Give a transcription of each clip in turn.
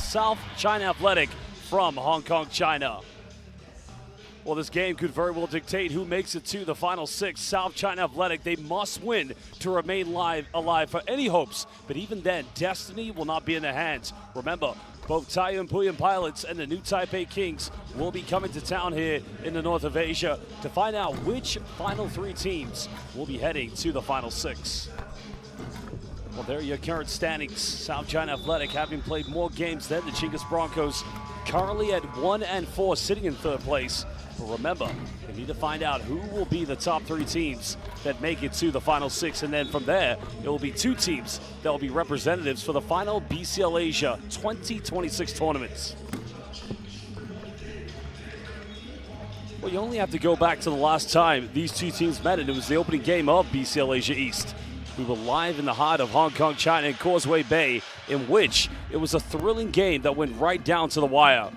South China Athletic from Hong Kong, China. Well, this game could very well dictate who makes it to the final six. South China Athletic, they must win to remain alive for any hopes. But even then, destiny will not be in their hands. Remember, both Taiyuan Puyan Pilots and the New Taipei Kings will be coming to town here in the north of Asia to find out which final three teams will be heading to the final six. Well, there are your current standings. South China Athletic, having played more games than the Chinggis Broncos, currently at 1-4, sitting in third place. But remember, they need to find out who will be the top three teams that make it to the final six. And then from there, it will be two teams that will be representatives for the final BCL Asia 2026 tournaments. Well, you only have to go back to the last time these two teams met, and it was the opening game of BCL Asia East. We were live in the heart of Hong Kong, China, in Causeway Bay, in which it was a thrilling game that went right down to the wire.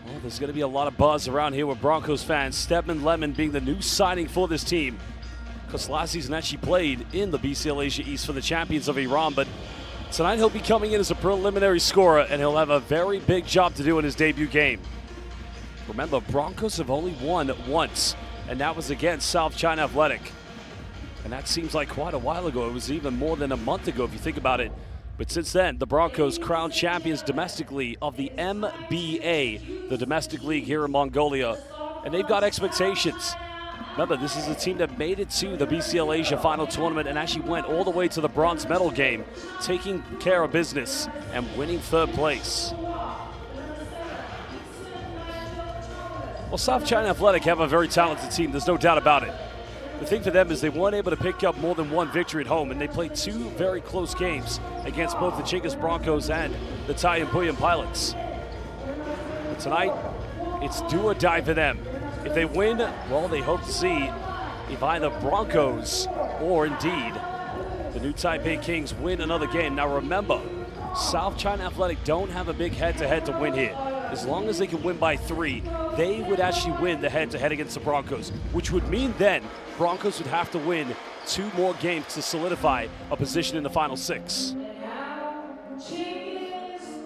Well, there's going to be a lot of buzz around here with Broncos fans. Stedman Lemon being the new signing for this team, because last season actually played in the BCL Asia East for the champions of Iran, but tonight he'll be coming in as a preliminary scorer, and he'll have a very big job to do in his debut game. Remember, Broncos have only won once, and that was against South China Athletic. And that seems like quite a while ago. It was even more than a month ago if you think about it. But since then, the Broncos crowned champions domestically of the MBA, the domestic league here in Mongolia. And they've got expectations. Remember, this is a team that made it to the BCL Asia final tournament and actually went all the way to the bronze medal game, taking care of business and winning third place. Well, South China Athletic have a very talented team. There's no doubt about it. The thing for them is they weren't able to pick up more than one victory at home, and they played two very close games against both the Chinggis Broncos and the Taiyuan Puyan Pilots. But tonight, it's do or die for them. If they win, well, they hope to see if either Broncos or indeed the New Taipei Kings win another game. Now remember, South China Athletic don't have a big head-to-head to win here. As long as they can win by 3, they would actually win the head-to-head against the Broncos, which would mean then Broncos would have to win 2 more games to solidify a position in the final 6. Looking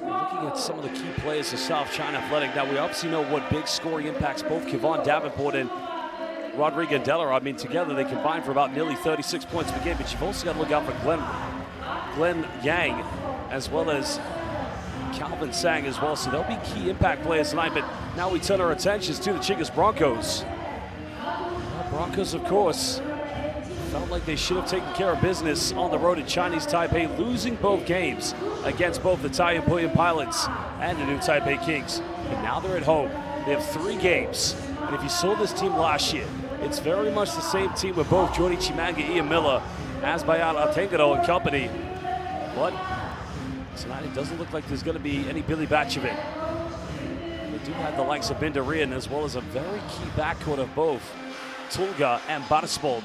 at some of the key players of South China Athletic, now we obviously know what big scoring impacts both Kevon Davenport and Rodrigo Della. I mean, together they combine for about nearly 36 points per game, but you've also got to look out for Glenn Yang, as well as Calvin Sang as well, so they'll be key impact players tonight. But now we turn our attentions to the Chinggis Broncos. Well, Broncos, of course, felt like they should have taken care of business on the road at Chinese Taipei, losing both games against both the Taiyuan Puyan Pilots and the New Taipei Kings. And now they're at home. They have 3 games. And if you saw this team last year, it's very much the same team with both Jordy Chimanga, Ian Miller, Asbayat Atengaro and company. But tonight it doesn't look like there's going to be any Billy Batchovin. They do have the likes of Bindarian, as well as a very key backcourt of both Tulga and Batisbold.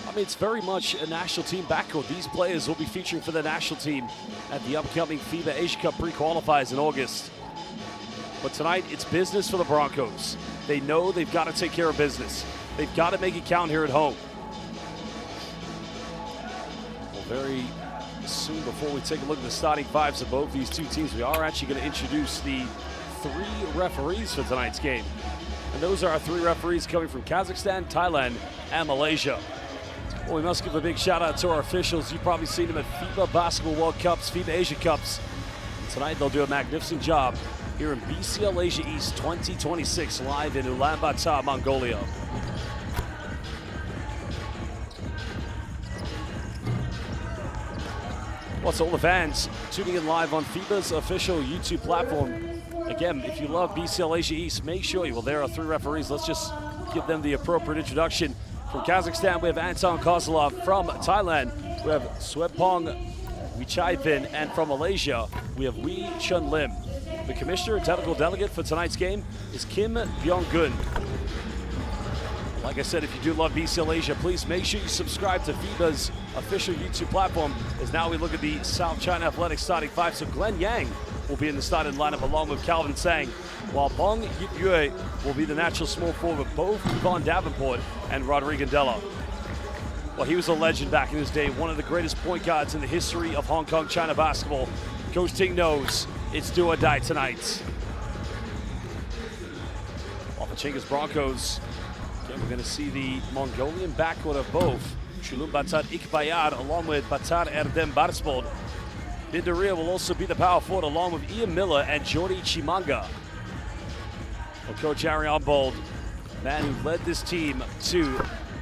I mean, it's very much a national team backcourt. These players will be featuring for the national team at the upcoming FIBA Asia Cup pre-qualifiers in August. But tonight, it's business for the Broncos. They know they've got to take care of business. They've got to make it count here at home. Well, very soon, before we take a look at the starting 5s of both these two teams, we are actually going to introduce the 3 referees for tonight's game. And those are our 3 referees coming from Kazakhstan, Thailand, and Malaysia. Well, we must give a big shout out to our officials. You've probably seen them at FIBA Basketball World Cups, FIBA Asia Cups. And tonight they'll do a magnificent job here in BCL Asia East 2026, live in Ulaanbaatar, Mongolia. Well, to all the fans tuning in live on FIBA's official YouTube platform. Again, if you love BCL Asia East, make sure you, well, there are 3 referees. Let's just give them the appropriate introduction. From Kazakhstan, we have Anton Kozlov. From Thailand, we have Swepong Wichaipin. And from Malaysia, we have Wee Chun Lim. The commissioner and technical delegate for tonight's game is Kim Byung-gun. Like I said, if you do love BCL Asia, please make sure you subscribe to FIBA's official YouTube platform, as now we look at the South China Athletic starting 5. So Glenn Yang will be in the starting lineup along with Calvin Sang, while Bong Yip Yue will be the natural small forward with both Kevon Davenport and Rodrigo Della. Well, he was a legend back in his day, one of the greatest point guards in the history of Hong Kong China basketball. Coach Ting knows it's do or die tonight. Off the Chinggis Broncos, again, we're going to see the Mongolian backcourt of both Chulum Batar Ikbayar along with Batar Erdem Barspod. Bindaria will also be the power forward along with Ian Miller and Jordi Chimanga. Well, Coach Ari Armbold, man who led this team to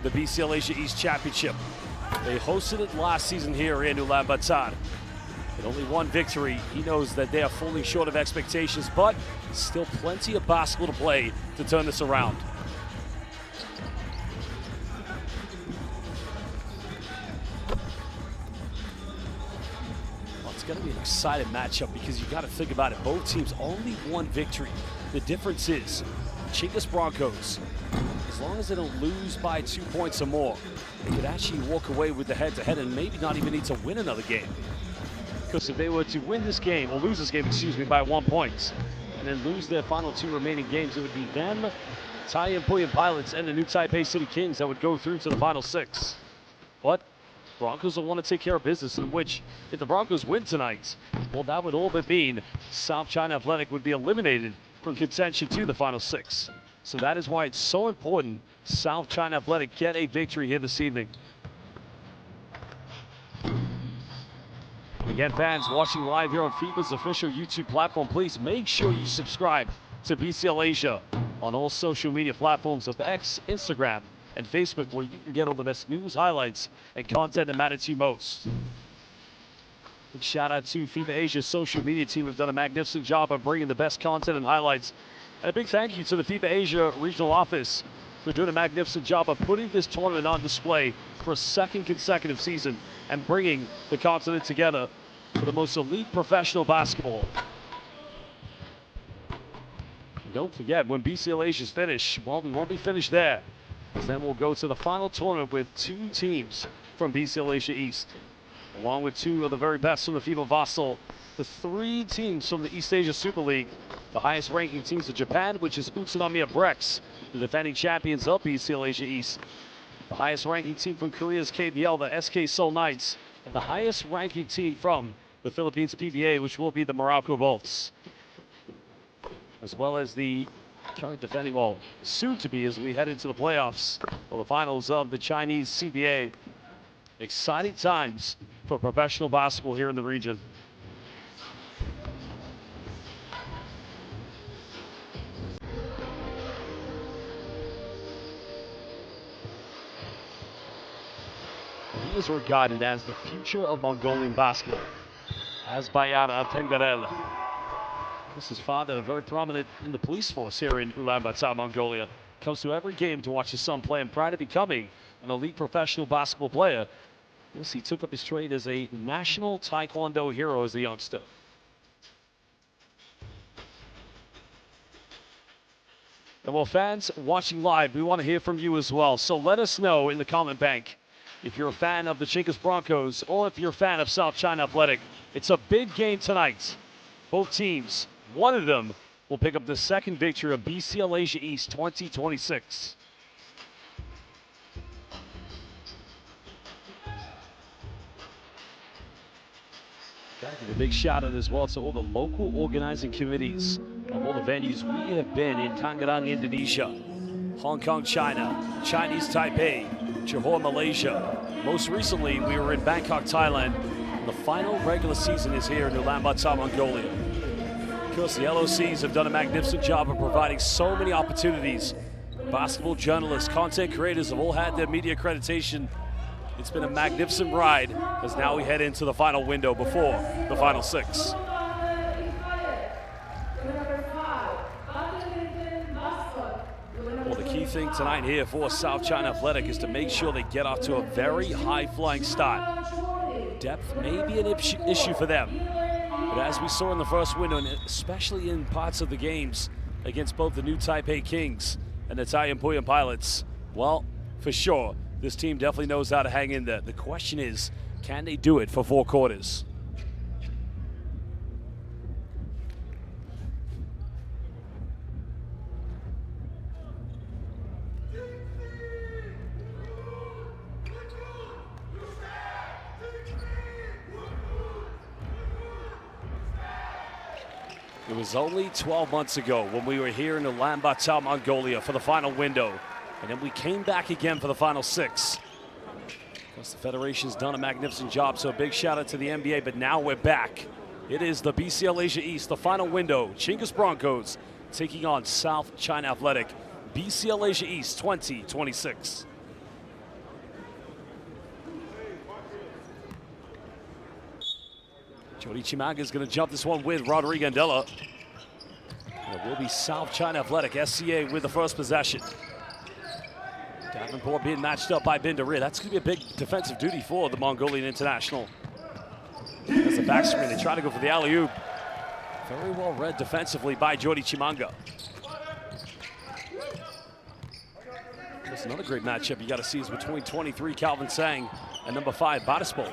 the BCL Asia East Championship. They hosted it last season here in Ulaanbaatar. With only one victory, he knows that they are falling short of expectations, but still plenty of basketball to play to turn this around. Well, it's going to be an exciting matchup because you got to think about it. Both teams only one victory. The difference is Chinggis Broncos, as long as they don't lose by 2 points or more, they could actually walk away with the head-to-head and maybe not even need to win another game. Because if they were to win this game, or lose this game, excuse me, by 1 point, and then lose their final 2 remaining games, it would be them, Thai Employment Pilots, and the new Taipei City Kings that would go through to the final 6. But Broncos will want to take care of business, in which, if the Broncos win tonight, well, that would all but mean South China Athletic would be eliminated from contention to the final 6. So that is why it's so important South China Athletic get a victory here this evening. Again, fans watching live here on FIBA's official YouTube platform, please make sure you subscribe to BCL Asia on all social media platforms of X, Instagram, and Facebook, where you can get all the best news, highlights, and content that matter to you most. Big shout out to FIBA Asia's social media team, who've done a magnificent job of bringing the best content and highlights. And a big thank you to the FIBA Asia regional office for doing a magnificent job of putting this tournament on display for a 2nd consecutive season and bringing the continent together for the most elite professional basketball. And don't forget, when BCL Asia's finished, well, we won't be finished there, because then we'll go to the final tournament with 2 teams from BCL Asia East, along with 2 of the very best from the FIBA Vassal, the 3 teams from the East Asia Super League, the highest ranking teams of Japan, which is Utsunomiya Brex, the defending champions of BCL Asia East, the highest ranking team from Korea's KBL, the SK Seoul Knights, and the highest ranking team from the Philippines PBA, which will be the Merauke Bolts, as well as the current defending, well, soon to be as we head into the playoffs, or the finals of the Chinese CBA. Exciting times for professional basketball here in the region. He is regarded as the future of Mongolian basketball, as Bayana Tengarel. This is father, very prominent in the police force here in Ulaanbaatar, Mongolia. Comes to every game to watch his son play, and prior to becoming an elite professional basketball player, yes, he took up his trade as a national taekwondo hero as a youngster. And well, fans watching live, we want to hear from you as well. So let us know in the comment bank if you're a fan of the Chinggis Broncos or if you're a fan of South China Athletic. It's a big game tonight. Both teams, one of them will pick up the 2nd victory of BCL Asia East 2026. Gotta give a big shout out as well to all the local organizing committees of all the venues we have been in Tangerang, Indonesia, Hong Kong, China, Chinese Taipei, Johor, Malaysia. Most recently, we were in Bangkok, Thailand. The final regular season is here in Ulaanbaatar, Mongolia. Of course, the LOCs have done a magnificent job of providing so many opportunities. Basketball journalists, content creators have all had their media accreditation. It's been a magnificent ride as now we head into the final window before the final 6. Well, the key thing tonight here for South China Athletic is to make sure they get off to a very high-flying start. Depth may be an issue for them, but as we saw in the first window, and especially in parts of the games against both the new Taipei Kings and the Thai Employment Pilots, well, for sure, this team definitely knows how to hang in there. The question is, can they do it for 4 quarters? It was only 12 months ago when we were here in Ulaanbaatar, Mongolia for the final window. And then we came back again for the final 6. Of course, the Federation's done a magnificent job, so a big shout out to the NBA, but now we're back. It is the BCL Asia East, the final window. Chinggis Broncos taking on South China Athletic. BCL Asia East 2026. Jody Chimanga is going to jump this one with Rodrigo Andela. It will be South China Athletic, SCA, with the first possession. Davenport being matched up by Bindaria. That's going to be a big defensive duty for the Mongolian international. As a back screen, they try to go for the alley-oop. Very well read defensively by Jody Chimanga. There's another great matchup you got to see is between 23 Calvin Sang and number 5 Batispol.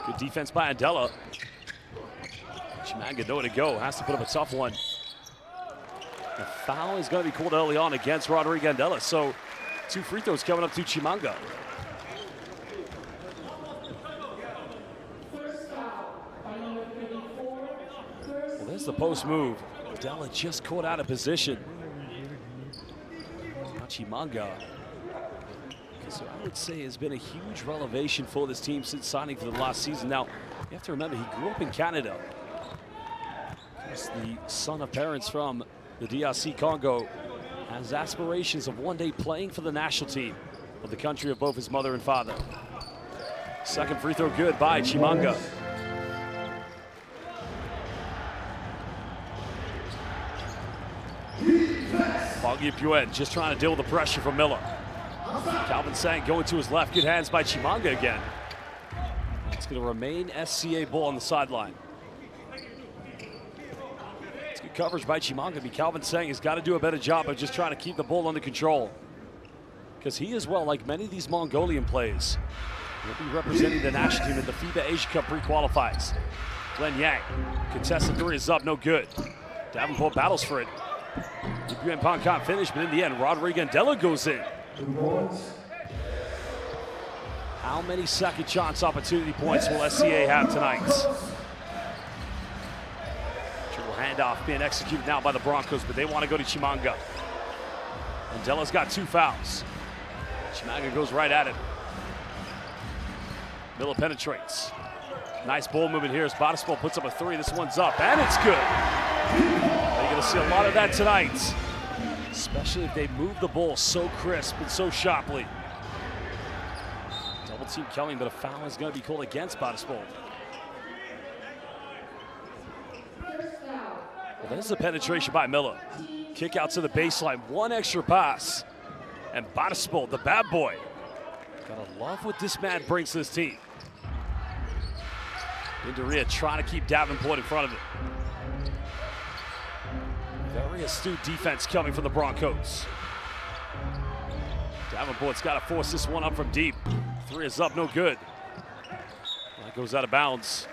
Good defense by Andela. Chimanga nowhere to go, has to put up a tough one. The foul is going to be called early on against Rodrigo Andela, so 2 free throws coming up to Chimanga. Well, there's the post move. Andela just caught out of position. Now Chimanga, so I would say has been a huge revelation for this team since signing for the last season. Now, you have to remember, he grew up in Canada. He's the son of parents from the DRC Congo, has aspirations of one day playing for the national team of the country of both his mother and father. Second free throw good by Chimanga. Foggy Puen just trying to deal with the pressure from Miller. Calvin Sang going to his left, good hands by Chimanga again. It's going to remain SCA ball on the sideline. It's good coverage by Chimanga. I mean, Calvin Sang has got to do a better job of just trying to keep the ball under control. Because he as well, like many of these Mongolian players, will be representing the national team in the FIBA Asia Cup pre-qualifies. Glenn Yang, contested 3 is up, no good. Davenport battles for it. Yuen Pong can't finish, but in the end, Rodrigo Andela goes in. How many second chance opportunity points will SCA have tonight? Triple handoff being executed now by the Broncos, but they want to go to Chimanga. Andela's got 2 fouls. Chimanga goes right at it. Miller penetrates. Nice ball movement here as Batispol puts up a 3. This one's up, and it's good. You're going to see a lot of that tonight, especially if they move the ball so crisp and so sharply. Double team coming, but a foul is going to be called against Batispol. Well, there's the penetration by Miller. Kick out to the baseline, 1 extra pass. And Batispol, the bad boy. Gotta love what this man brings to this team. Bindaria trying to keep Davenport in front of it. Very astute defense coming from the Broncos. Davenport's got to force this one up from deep. 3 is up, no good. That goes out of bounds.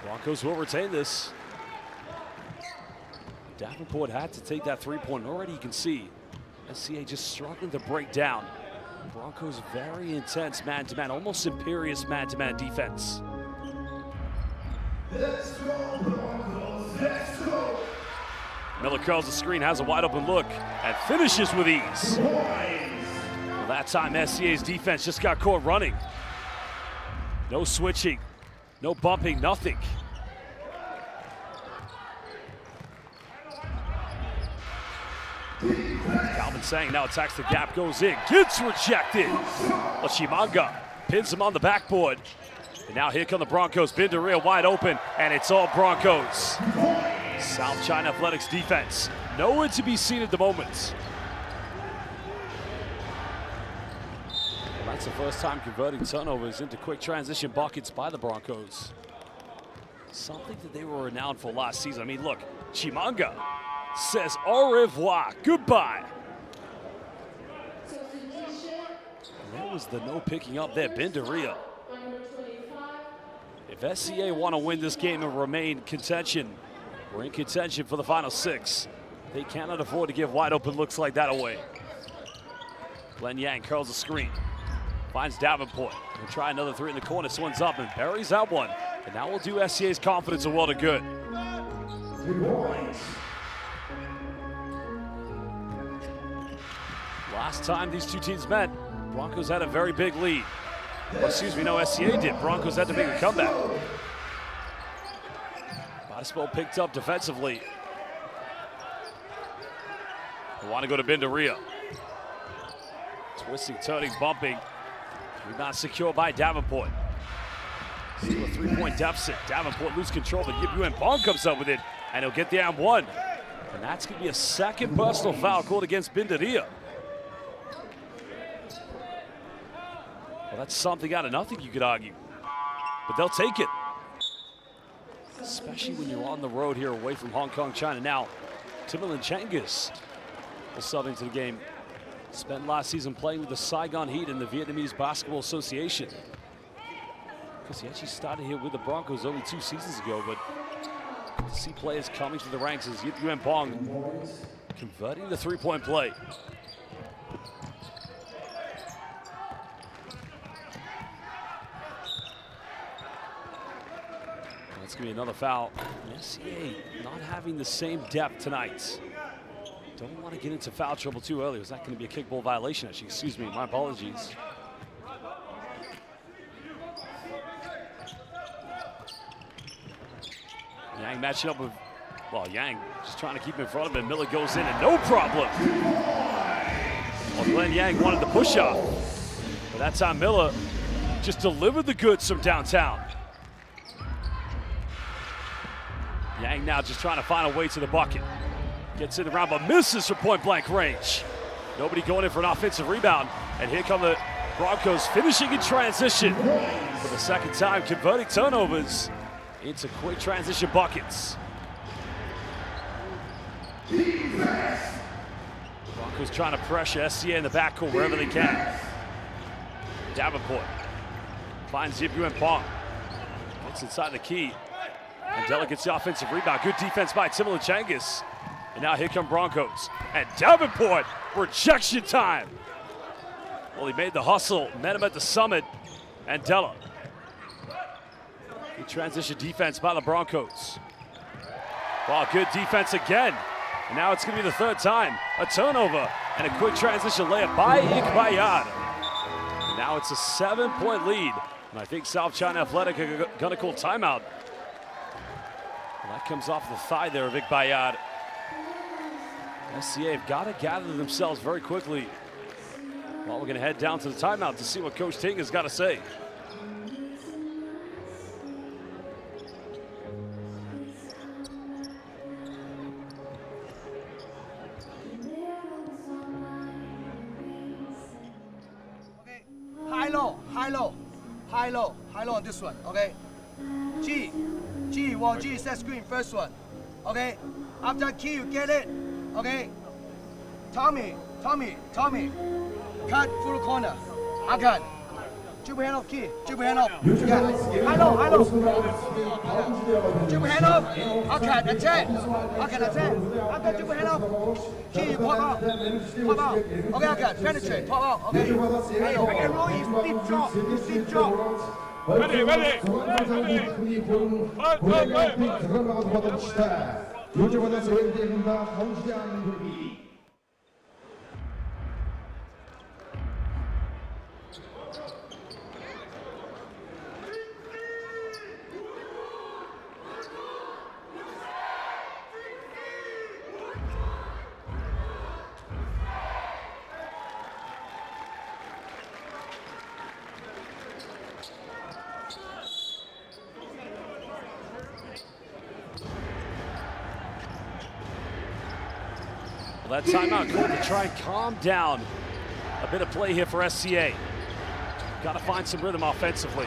Broncos will retain this. Davenport had to take that 3-point. Already you can see SCA just struggling to break down. Broncos very intense man-to-man, almost imperious man-to-man defense. Let's go, Broncos, let's go. Miller curls the screen, has a wide open look, and finishes with ease. Well, that time SCA's defense just got caught running. No switching, no bumping, nothing. Calvin Sang now attacks the gap, goes in, gets rejected. But Chimanga pins him on the backboard. And now here come the Broncos. Bindaria wide open, and it's all Broncos. South China Athletics defense, nowhere to be seen at the moment. Well, that's the first time converting turnovers into quick transition buckets by the Broncos. Something that they were renowned for last season. I mean, look, Chimanga says au revoir, goodbye. And that was the no picking up there, Bindaria. If SCA want to win this game and remain contention, we're in contention for the final 6. They cannot afford to give wide open looks like that away. Glenn Yang curls the screen, finds Davenport. He'll try another 3 in the corner. This one's up and buries that one. And that will do SCA's confidence a world of good. Last time these two teams met, Broncos had a very big lead. Well, excuse me, no, SCA did. Broncos had to make a comeback. Bodispel picked up defensively. They want to go to Bindaria. Twisting, turning, bumping. Rebound secured by Davenport. Still a three-point deficit. Davenport loses control, but Yip Yuen Bong comes up with it, and he'll get the and one. And that's going to be a second personal foul called against Bindaria. Well, that's something out of nothing, you could argue. But they'll take it. Especially when you're on the road here away from Hong Kong, China. Now, Timberland Chinggis will sub into the game. Spent last season playing with the Saigon Heat in the Vietnamese Basketball Association. Because he actually started here with the Broncos only 2 seasons ago, but to see players coming through the ranks as Yip Yuen Bong converting the three-point play. That's going to be another foul. SCA not having the same depth tonight. Don't want to get into foul trouble too early. Is that going to be a kickball violation? Actually, excuse me, my apologies. Yang matching up with, well, Yang just trying to keep in front of him. Miller goes in and no problem. Well, Glenn Yang wanted the push off, but that time Miller just delivered the goods from downtown. Yang now just trying to find a way to the bucket. Gets in the round, but misses from point-blank range. Nobody going in for an offensive rebound. And here come the Broncos finishing in transition for the second time, converting turnovers into quick transition buckets. Broncos trying to pressure SCA in the backcourt wherever they can. Davenport finds Yip Yuen Bong. Gets inside the key. And Della gets the offensive rebound. Good defense by Timberland Chinggis. And now here come Broncos. And Davenport, rejection time. Well, he made the hustle, met him at the summit. And Della. Good transition defense by the Broncos. Well, good defense again. And now it's going to be the third time. A turnover and a quick transition layup by Ikbayad. Now it's a 7-point lead. And I think South China Athletic are going to call timeout. Well, that comes off the thigh there of Ikbayad. SCA have got to gather themselves very quickly. Well, we're going to head down to the timeout to see what Coach Ting has got to say. Okay, high low, high low, high low, high low on this one. Okay, G, set screen first one. Okay, after key you get it. Okay, Tommy, cut full corner. I cut. Dribble hand off, key. Dribble hand off. Yeah. High low. Dribble hand off. I cut. Attack. After dribble hand off, key you pop out. Okay, I cut. Penetrate. Pop out. Okay. High low. And roll is deep drop. Ready. Well, that timeout called to try and calm down a bit of play here for SCA. Got to find some rhythm offensively.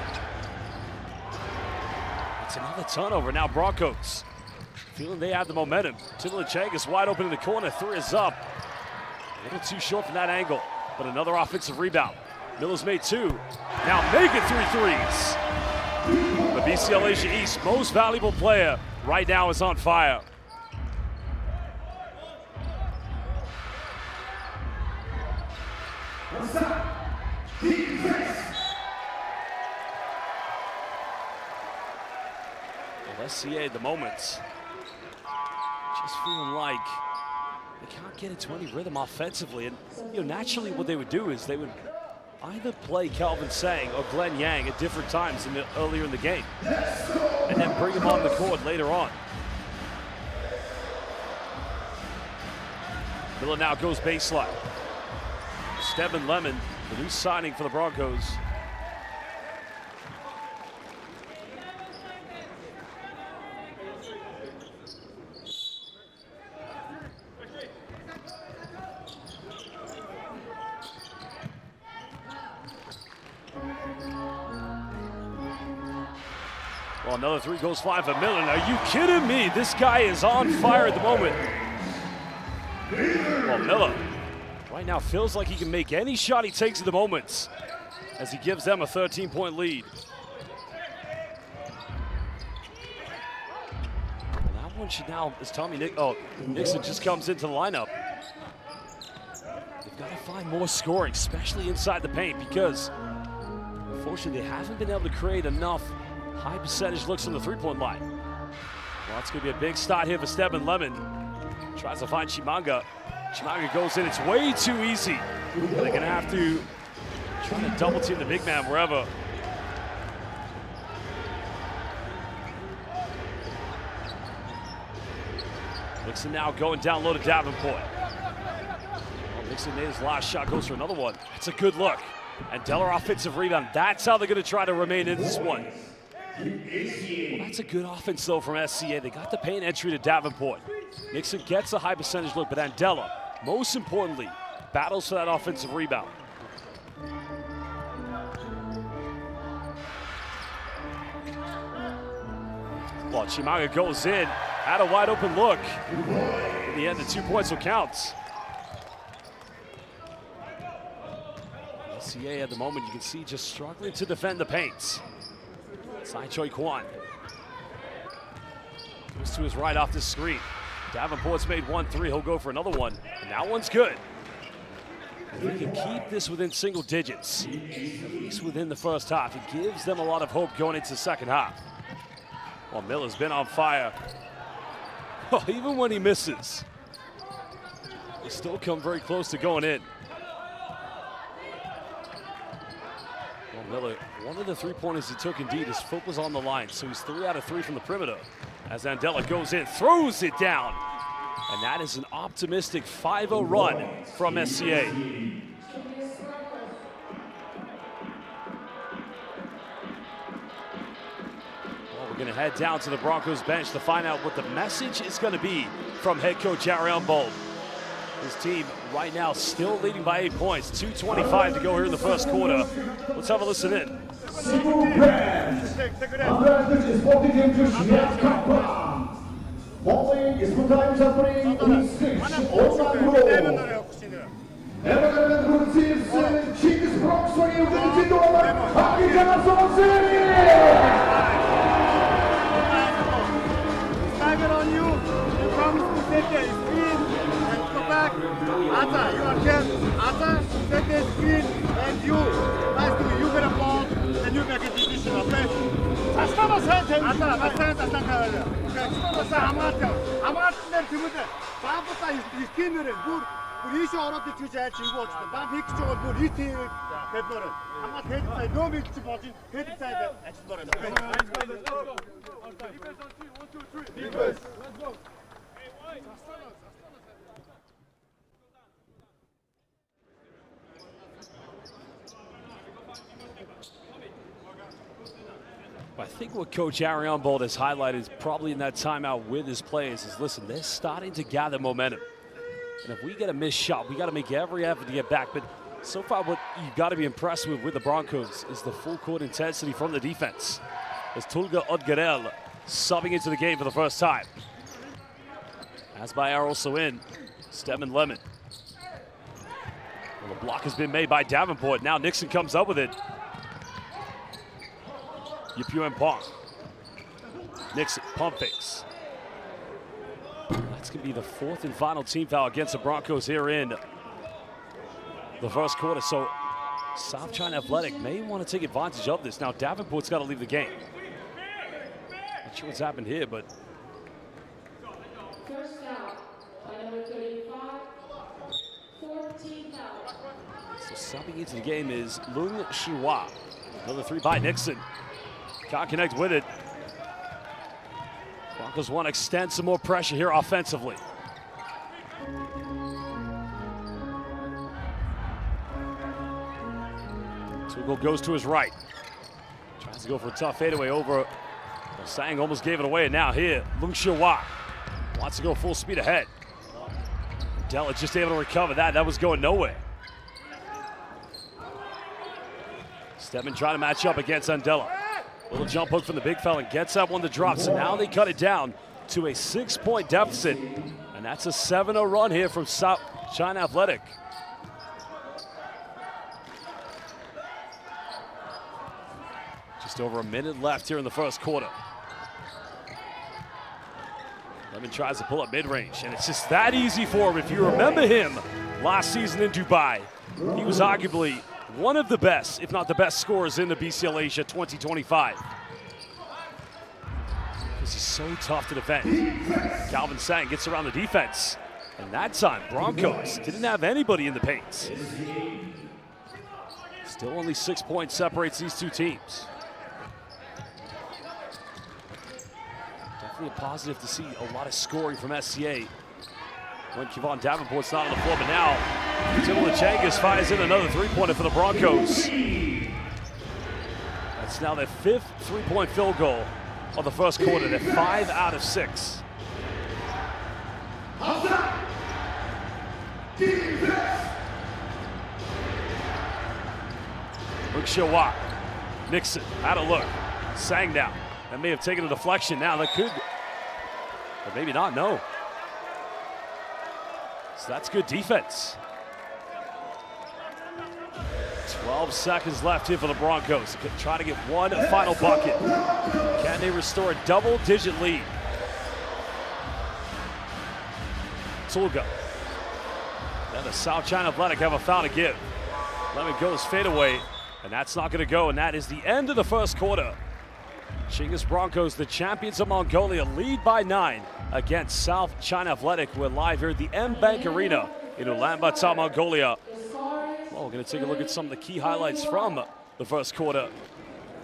It's another turnover. Now Broncos feeling they have the momentum. Timberland Chinggis wide open in the corner. 3 is up. A little too short from that angle, but another offensive rebound. Miller's made 2. Now making 3 threes. The BCL Asia East most valuable player right now is on fire. Well, SCA at the moment Just feeling like they can't get into any rhythm offensively. And naturally what they would do is they would either play Calvin Sang or Glenn Yang at different times earlier in the game, and then bring him on the court later on. Miller now goes baseline. Steven Lemon, the new signing for the Broncos. Well, another three goes flying for Miller. Are you kidding me? This guy is on fire at the moment. Well, Miller right now feels like he can make any shot he takes at the moment as he gives them a 13-point lead. Well, that one should now, as Nixon just comes into the lineup. They've got to find more scoring, especially inside the paint, because unfortunately they haven't been able to create enough high percentage looks on the three-point line. Well, it's going to be a big start here for Steven Lemon. Tries to find Chimanga. Chimanga goes in. It's way too easy. They're going to have to try to double team the big man wherever. Nixon now going down low to Davenport. Well, Nixon made his last shot, goes for another one. It's a good look. And Deller offensive rebound. That's how they're going to try to remain in this one. Well, that's a good offense, though, from SCA. They got the paint entry to Davenport. Nixon gets a high percentage look, but Andela, most importantly, battles for that offensive rebound. Well, Chimanga goes in, had a wide open look. In the end, the 2 points will count. SCA at the moment, you can see, just struggling to defend the paint. Sai Choi Kwan goes to his right off the screen. Davenport's made 1 3. He'll go for another one, and that one's good. If we can keep this within single digits, at least within the first half, it gives them a lot of hope going into the second half. Well, Miller's been on fire. Oh, even when he misses, they still come very close to going in. Miller, one of the three-pointers he took, indeed, his foot was on the line, so he's 3 out of 3 from the perimeter. As Andela goes in, throws it down, and that is an optimistic 5-0 run from SCA. Well, we're going to head down to the Broncos bench to find out what the message is going to be from head coach Ariane Bold. His team right now still leading by 8 points. 2:25 to go here in the first quarter. Let's have a listen in. Chinggis on you. You promise to take the screen and go back. Ata, you are there. Ata, take the screen and you. Nice to you get a ball and you make a decision, okay? Ata, I think what Coach Ariane Bold has highlighted is probably in that timeout with his players is, listen, they're starting to gather momentum. And if we get a missed shot, we got to make every effort to get back. But so far, what you've got to be impressed with the Broncos is the full court intensity from the defense. As Tulga Odgarel subbing into the game for the first time. As Bayer also in, Steven Lemon. Well, the block has been made by Davenport. Now Nixon comes up with it. Yipuen Pong. Nixon, pump fakes. That's going to be the 4th and final team foul against the Broncos here in the first quarter. So South China Athletic may want to take advantage of this. Now Davenport's got to leave the game. Not sure what's happened here, but Subbing into the game is Lung Shihua. Another three by Nixon. Can't connect with it. Broncos want to extend some more pressure here offensively. Tugel goes to his right. Tries to go for a tough fadeaway over. Sang almost gave it away, and now here, Lung Shihua wants to go full speed ahead. Della just able to recover that. That was going nowhere. Stedman trying to match up against Andela. Little jump hook from the big fella and gets that one to drop. So now they cut it down to a 6-point deficit. And that's a 7-0 run here from South China Athletic. Just over a minute left here in the first quarter. Lemon tries to pull up mid-range, and it's just that easy for him. If you remember him last season in Dubai, he was arguably one of the best, if not the best scorers in the BCL Asia 2025. Because he's so tough to defend. Calvin Sang gets around the defense, and that time Broncos didn't have anybody in the paint. Still only 6 points separates these two teams. Definitely a positive to see a lot of scoring from SCA when Kevon Davenport's not on the floor, but now Timothy Chinggis fires in another three-pointer for the Broncos. That's now their 5th three-point field goal of the first quarter. They're 5 out of 6. Lung Shihua. Nixon out of look. Sang down. That may have taken a deflection now. That could, but maybe not, no. So that's good defense. 12 seconds left here for the Broncos. Try to get one final bucket. Can they restore a double-digit lead? Tulga. Now the South China Athletic have a foul to give. Lemon goes fadeaway, and that's not going to go, and that is the end of the first quarter. Chinggis Broncos, the champions of Mongolia, lead by 9 against South China Athletic. We're live here at the M-Bank Arena in Ulaanbaatar, Mongolia. Well, we're going to take a look at some of the key highlights from the first quarter.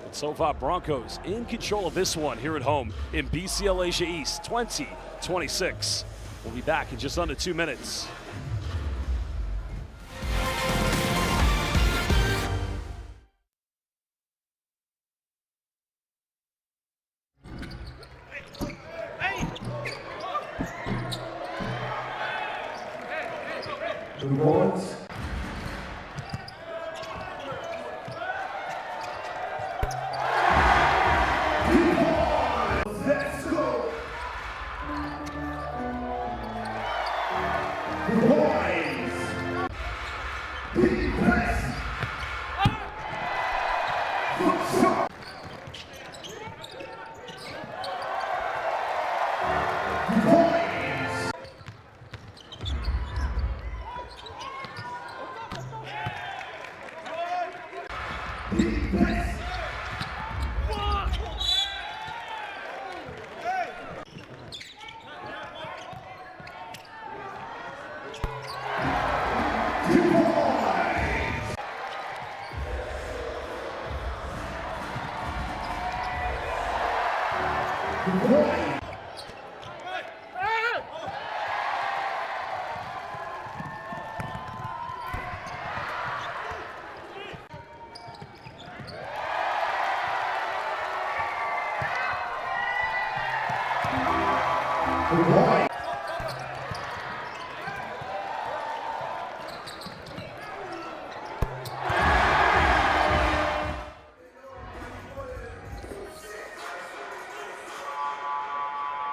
But so far, Broncos in control of this one here at home in BCL Asia East 2026. We'll be back in just under 2 minutes. Boards. Let's go. Boys. Press.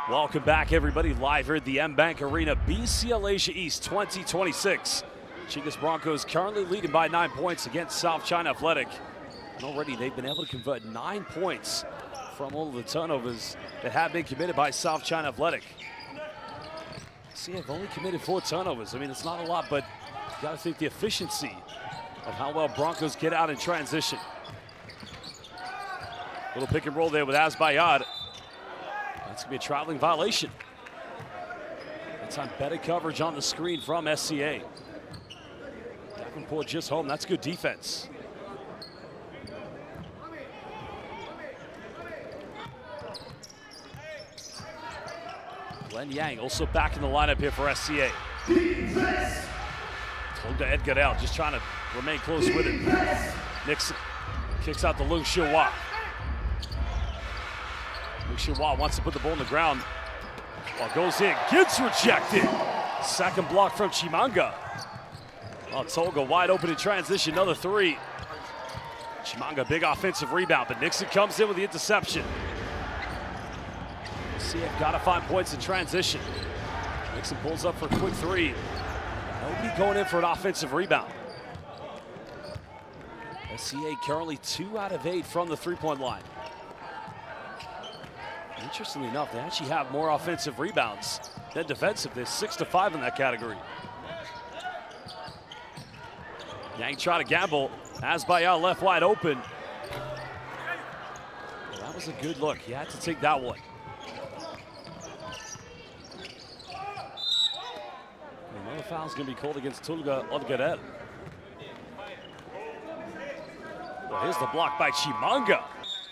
Welcome back, everybody, live here at the M-Bank Arena, BCL Asia East 2026. Chinggis Broncos currently leading by 9 points against South China Athletic. And already they've been able to convert 9 points from all of the turnovers that have been committed by South China Athletic. See, they've only committed 4 turnovers. I mean, it's not a lot, but you got to think the efficiency of how well Broncos get out in transition. Little pick and roll there with Azbayad. That's going to be a traveling violation. That time better coverage on the screen from SCA. Davenport just home. That's good defense. Glenn Yang also back in the lineup here for SCA. Tolga Edgar out, just trying to remain close with it. Nixon kicks out to Lung Shihua. Lung Shihua wants to put the ball on the ground. Ball goes in, gets rejected. Second block from Chimanga. Oh, Tolga wide open in transition, another three. Chimanga, big offensive rebound, but Nixon comes in with the interception. CF got to find points in transition. Nixon pulls up for a quick three. Nobody going in for an offensive rebound. SCA currently 2 out of 8 from the three-point line. Interestingly enough, they actually have more offensive rebounds than defensive. They're 6 to 5 in that category. Yang try to gamble. Azbayar left wide open. Well, that was a good look. He had to take that one. Another foul is going to be called against Tolga Edgar. Well, here's the block by Chimanga.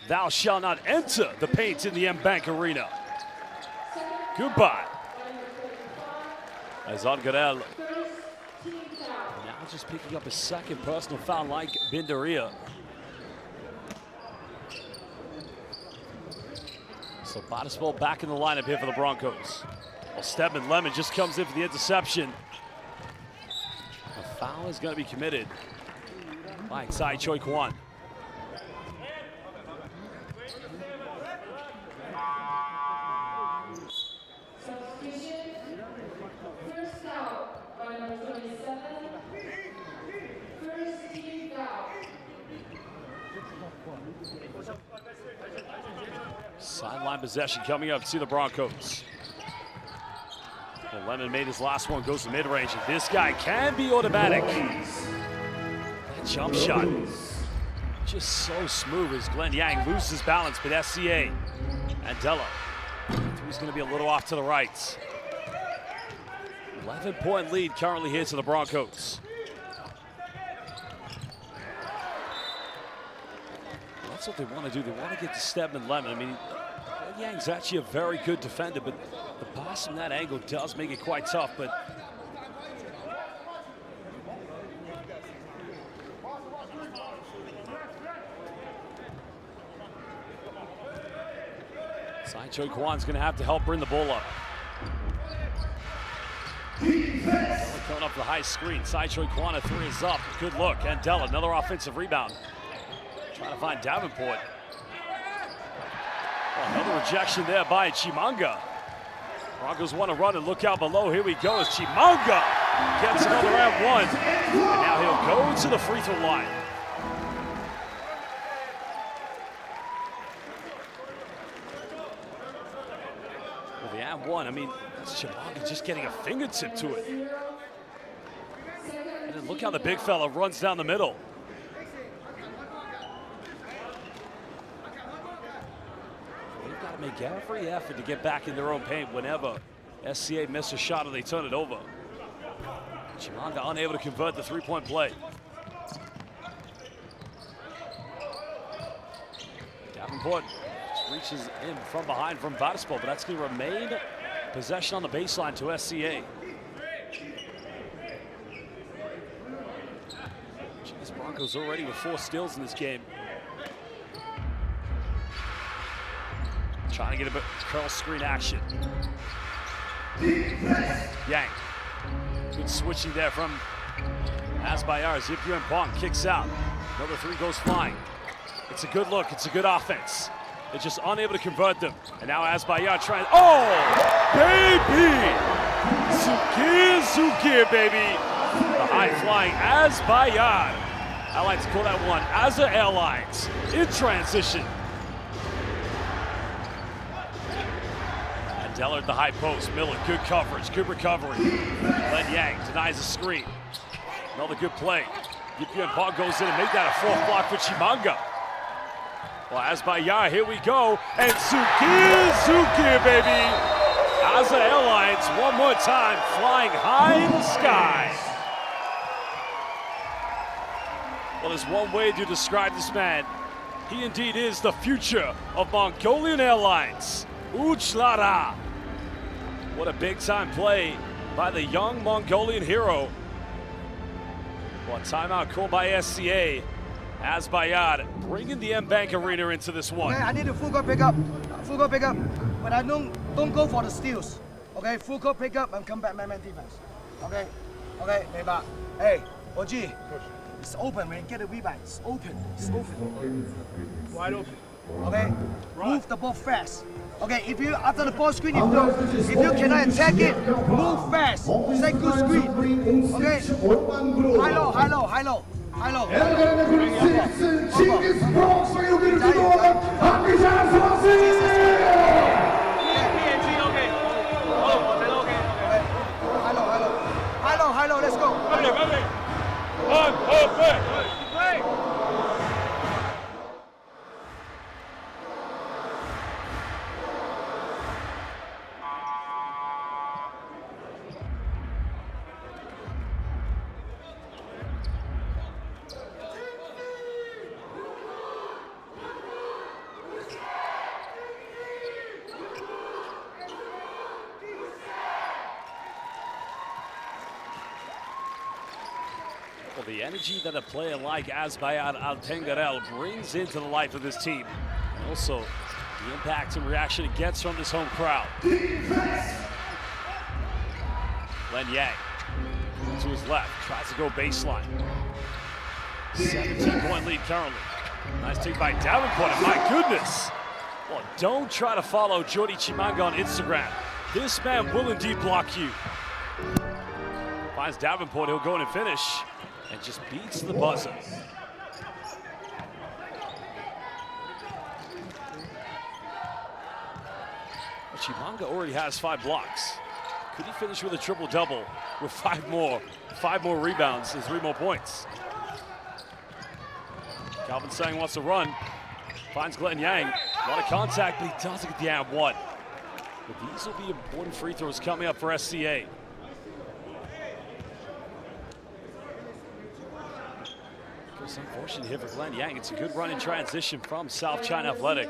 Thou shalt not enter the paint in the M-Bank Arena. Goodbye. As Edgar now just picking up his second personal foul like Bindaria. So Batisbol back in the lineup here for the Broncos. Well, Stedman Lemon just comes in for the interception. The foul is going to be committed by Tsai Choi Kwan. Sideline possession coming up to the Broncos. Well, Lemon made his last one, goes to mid-range, and this guy can be automatic. That jump shot, just so smooth as Glenn Yang loses balance, but SCA, Andela, he's going to be a little off to the right. 11-point lead currently here to the Broncos. That's what they want to do. They want to get to Stedman Lemon. I mean, Yang's actually a very good defender, but the pass from that angle does make it quite tough. But Tsai Choi Kwan's going to have to help bring the ball up. Coming up the high screen. Tsai Choi Kwan, a three is up. Good look. Andela, another offensive rebound. Trying to find Davenport. Oh, another rejection there by Chimanga. Broncos want to run and look out below. Here we go as Chimanga gets another and one. And now he'll go to the free throw line. Well, the and one, I mean, Chimanga just getting a fingertip to it. And then look how the big fella runs down the middle. Make every effort to get back in their own paint whenever SCA miss a shot or they turn it over. Chimanga unable to convert the three-point play. Davenport just reaches in from behind from Batisbol, but that's going to remain possession on the baseline to SCA. Chinggis Broncos already with 4 steals in this game. Trying to get a bit curl screen action. Yang. Good switching there from Azbayar. Zipyu Pong kicks out. Another three goes flying. It's a good look. It's a good offense. They're just unable to convert them. And now Azbayar trying. Oh, baby! Zukir, baby! The high flying Azbayar. I like to call that one Azza Airlines in transition. Deller at the high post. Miller, good coverage, good recovery. Glenn Yang denies a screen. Another good play. Yipian Pong goes in and make that a 4th block for Chimanga. Well, Azbayar, here we go. And Zukir, baby. Azza Airlines, one more time, flying high in the sky. Well, there's one way to describe this man. He indeed is the future of Mongolian Airlines. Uchlara. What a big-time play by the young Mongolian hero. Well, timeout called by SCA. Azbayad bringing the M-Bank Arena into this one. Okay, I need a full court pickup. Full court pickup. But I don't go for the steals. Okay, full court pickup and come back man-man defense. Okay, okay, Meiba. Hey, Oji. It's open, man. Get a rebound. It's open. It's open. Wide open. Okay? Move the ball fast. Okay, if you after the ball screen, if you cannot attack it, move fast. Say good screen. Okay? High low, high low, high low. High low. Chinggis Broncos 여기를 주도하는 한기찬 선수. High low, let's go. Well, the energy that a player like Azbayad Altengarel brings into the life of this team, and also the impact and reaction it gets from this home crowd. Len Yang to his left, tries to go baseline. 17-point lead currently. Nice take by Davenport, and my goodness. Well, don't try to follow Jordi Chimanga on Instagram. This man will indeed block you. Finds Davenport, he'll go in and finish. And just beats the buzzer. Chimanga already has 5 blocks. Could he finish with a triple-double with 5 more rebounds and 3 more points? Calvin Sang wants to run. Finds Glenn Yang. A lot of contact, but he doesn't get the and one. But these will be important free throws coming up for SCA. It's unfortunate here for Glenn Yang. It's a good run in transition from South China Athletic.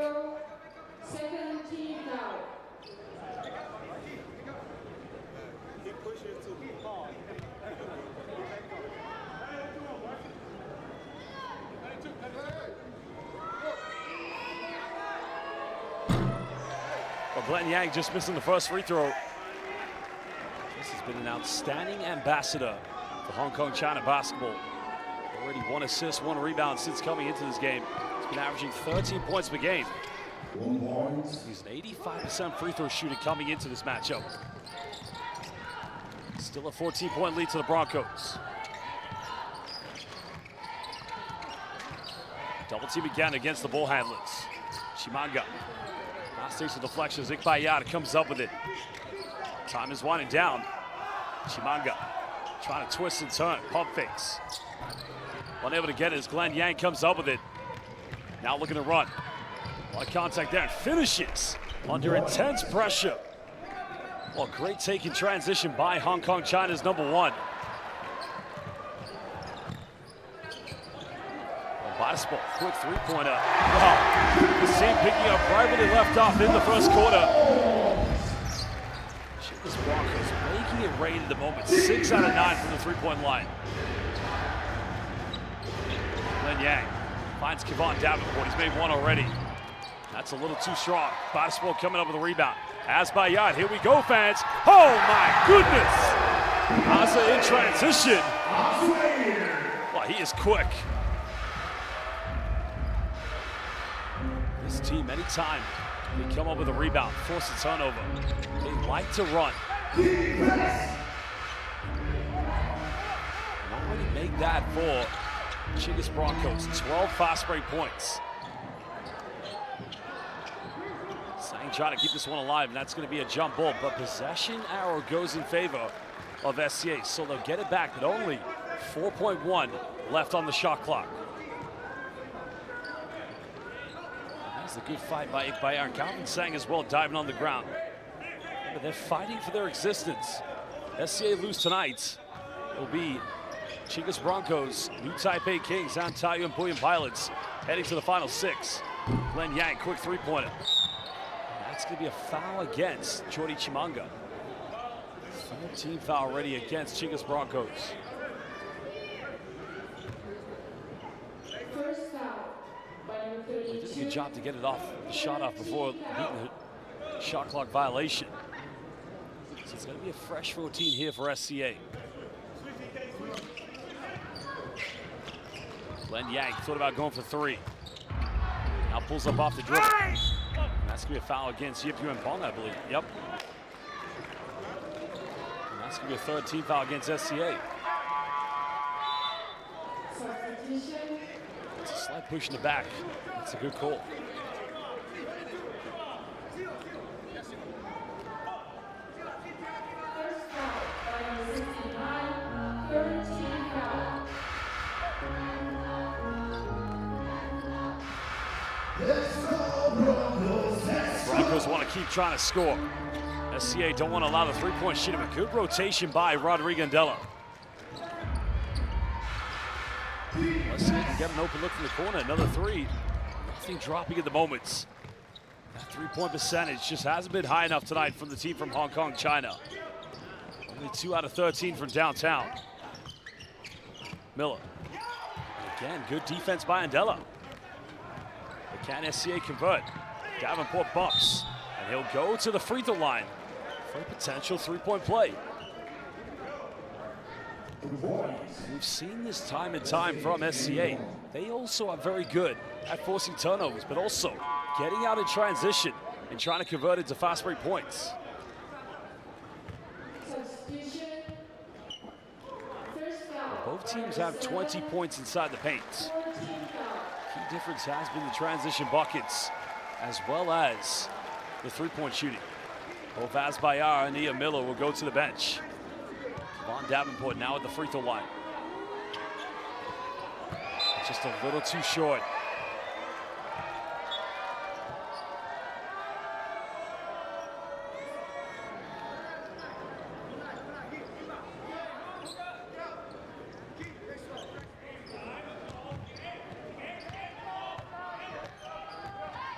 Well, Glenn Yang just missing the first free throw. This has been an outstanding ambassador for Hong Kong China basketball. Already 1 assist, 1 rebound since coming into this game. He's been averaging 13 points per game. He's an 85% free throw shooter coming into this matchup. Still a 14-point lead to the Broncos. Double team again against the ball handlers. Chimanga. Last takes the deflection. Ikbayad comes up with it. Time is winding down. Chimanga trying to twist and turn. Pump fakes. Unable to get it as Glenn Yang comes up with it. Now looking to run. A lot of contact there and finishes under intense pressure. Well, great take in transition by Hong Kong China's #1. Well, Bodisport, quick three-pointer. Wow, this team picking up right where they left off in the first quarter. Chinggis Broncos making it rain at the moment. 6 out of 9 from the three-point line. Len Yang finds Kevon Davenport. He's made 1 already. That's a little too strong. Bodisport coming up with a rebound. Azbayad, here we go, fans. Oh my goodness! Asa in transition. Well, he is quick. This team, anytime they come up with a rebound, force a turnover, they like to run. Already made that for Chinggis Broncos, 12 fast break points. Sang trying to keep this one alive, and that's going to be a jump ball, but possession arrow goes in favor of SCA, so they'll get it back, but only 4.1 left on the shot clock. That's a good fight by Ikbayar. Calvin Sang as well, diving on the ground. But they're fighting for their existence. SCA lose tonight, it'll be Chinggis Broncos, New Taipei Kings, and Taiyuan Puyan Pilots heading to the final 6. Glenn Yang, quick three-pointer. That's going to be a foul against Jordi Chimanga. 13 foul already against Chinggis Broncos. He did a good job to get it off, the shot off before beating the shot clock violation. So it's going to be a fresh 14 here for SCA. Glenn Yang thought about going for 3. Now pulls up off the dribble. And that's going to be a foul against Yip Yuen Pong, I believe. Yep. And that's going to be a third team foul against SCA. It's a slight push in the back. That's a good call. Broncos want to keep trying to score. SCA don't want to allow the three-point shoot. A good rotation by Rodrigo Andela. SCA can get an open look from the corner. Another 3. Nothing dropping at the moment. That three-point percentage just hasn't been high enough tonight from the team from Hong Kong, China. Only 2 out of 13 from downtown. Miller. Again, good defense by Andela. But can SCA convert? Davenport bumps, and he'll go to the free throw line for a potential three-point play. We've seen this time and time from SCA. They also are very good at forcing turnovers, but also getting out in transition and trying to convert into fast break points. Both teams have 20 points inside the paint. Key difference has been the transition buckets, as well as the three-point shooting. Both Asbayar and Ia Miller will go to the bench. Von Davenport now at the free throw line. Just a little too short.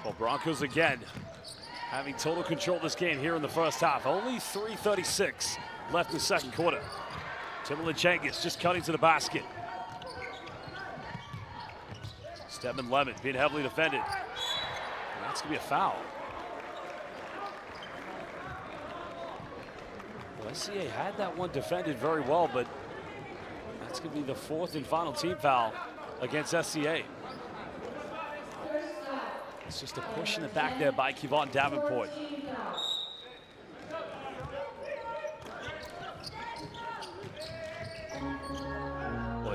Well, Broncos again having total control of this game here in the first half. Only 3:36 left in the second quarter. Timberland Chinggis just cutting to the basket. Stedman Lemon being heavily defended. And that's going to be a foul. Well, SCA had that one defended very well, but that's going to be the 4th and final team foul against SCA. It's just a push in the back there by Kevon Davenport.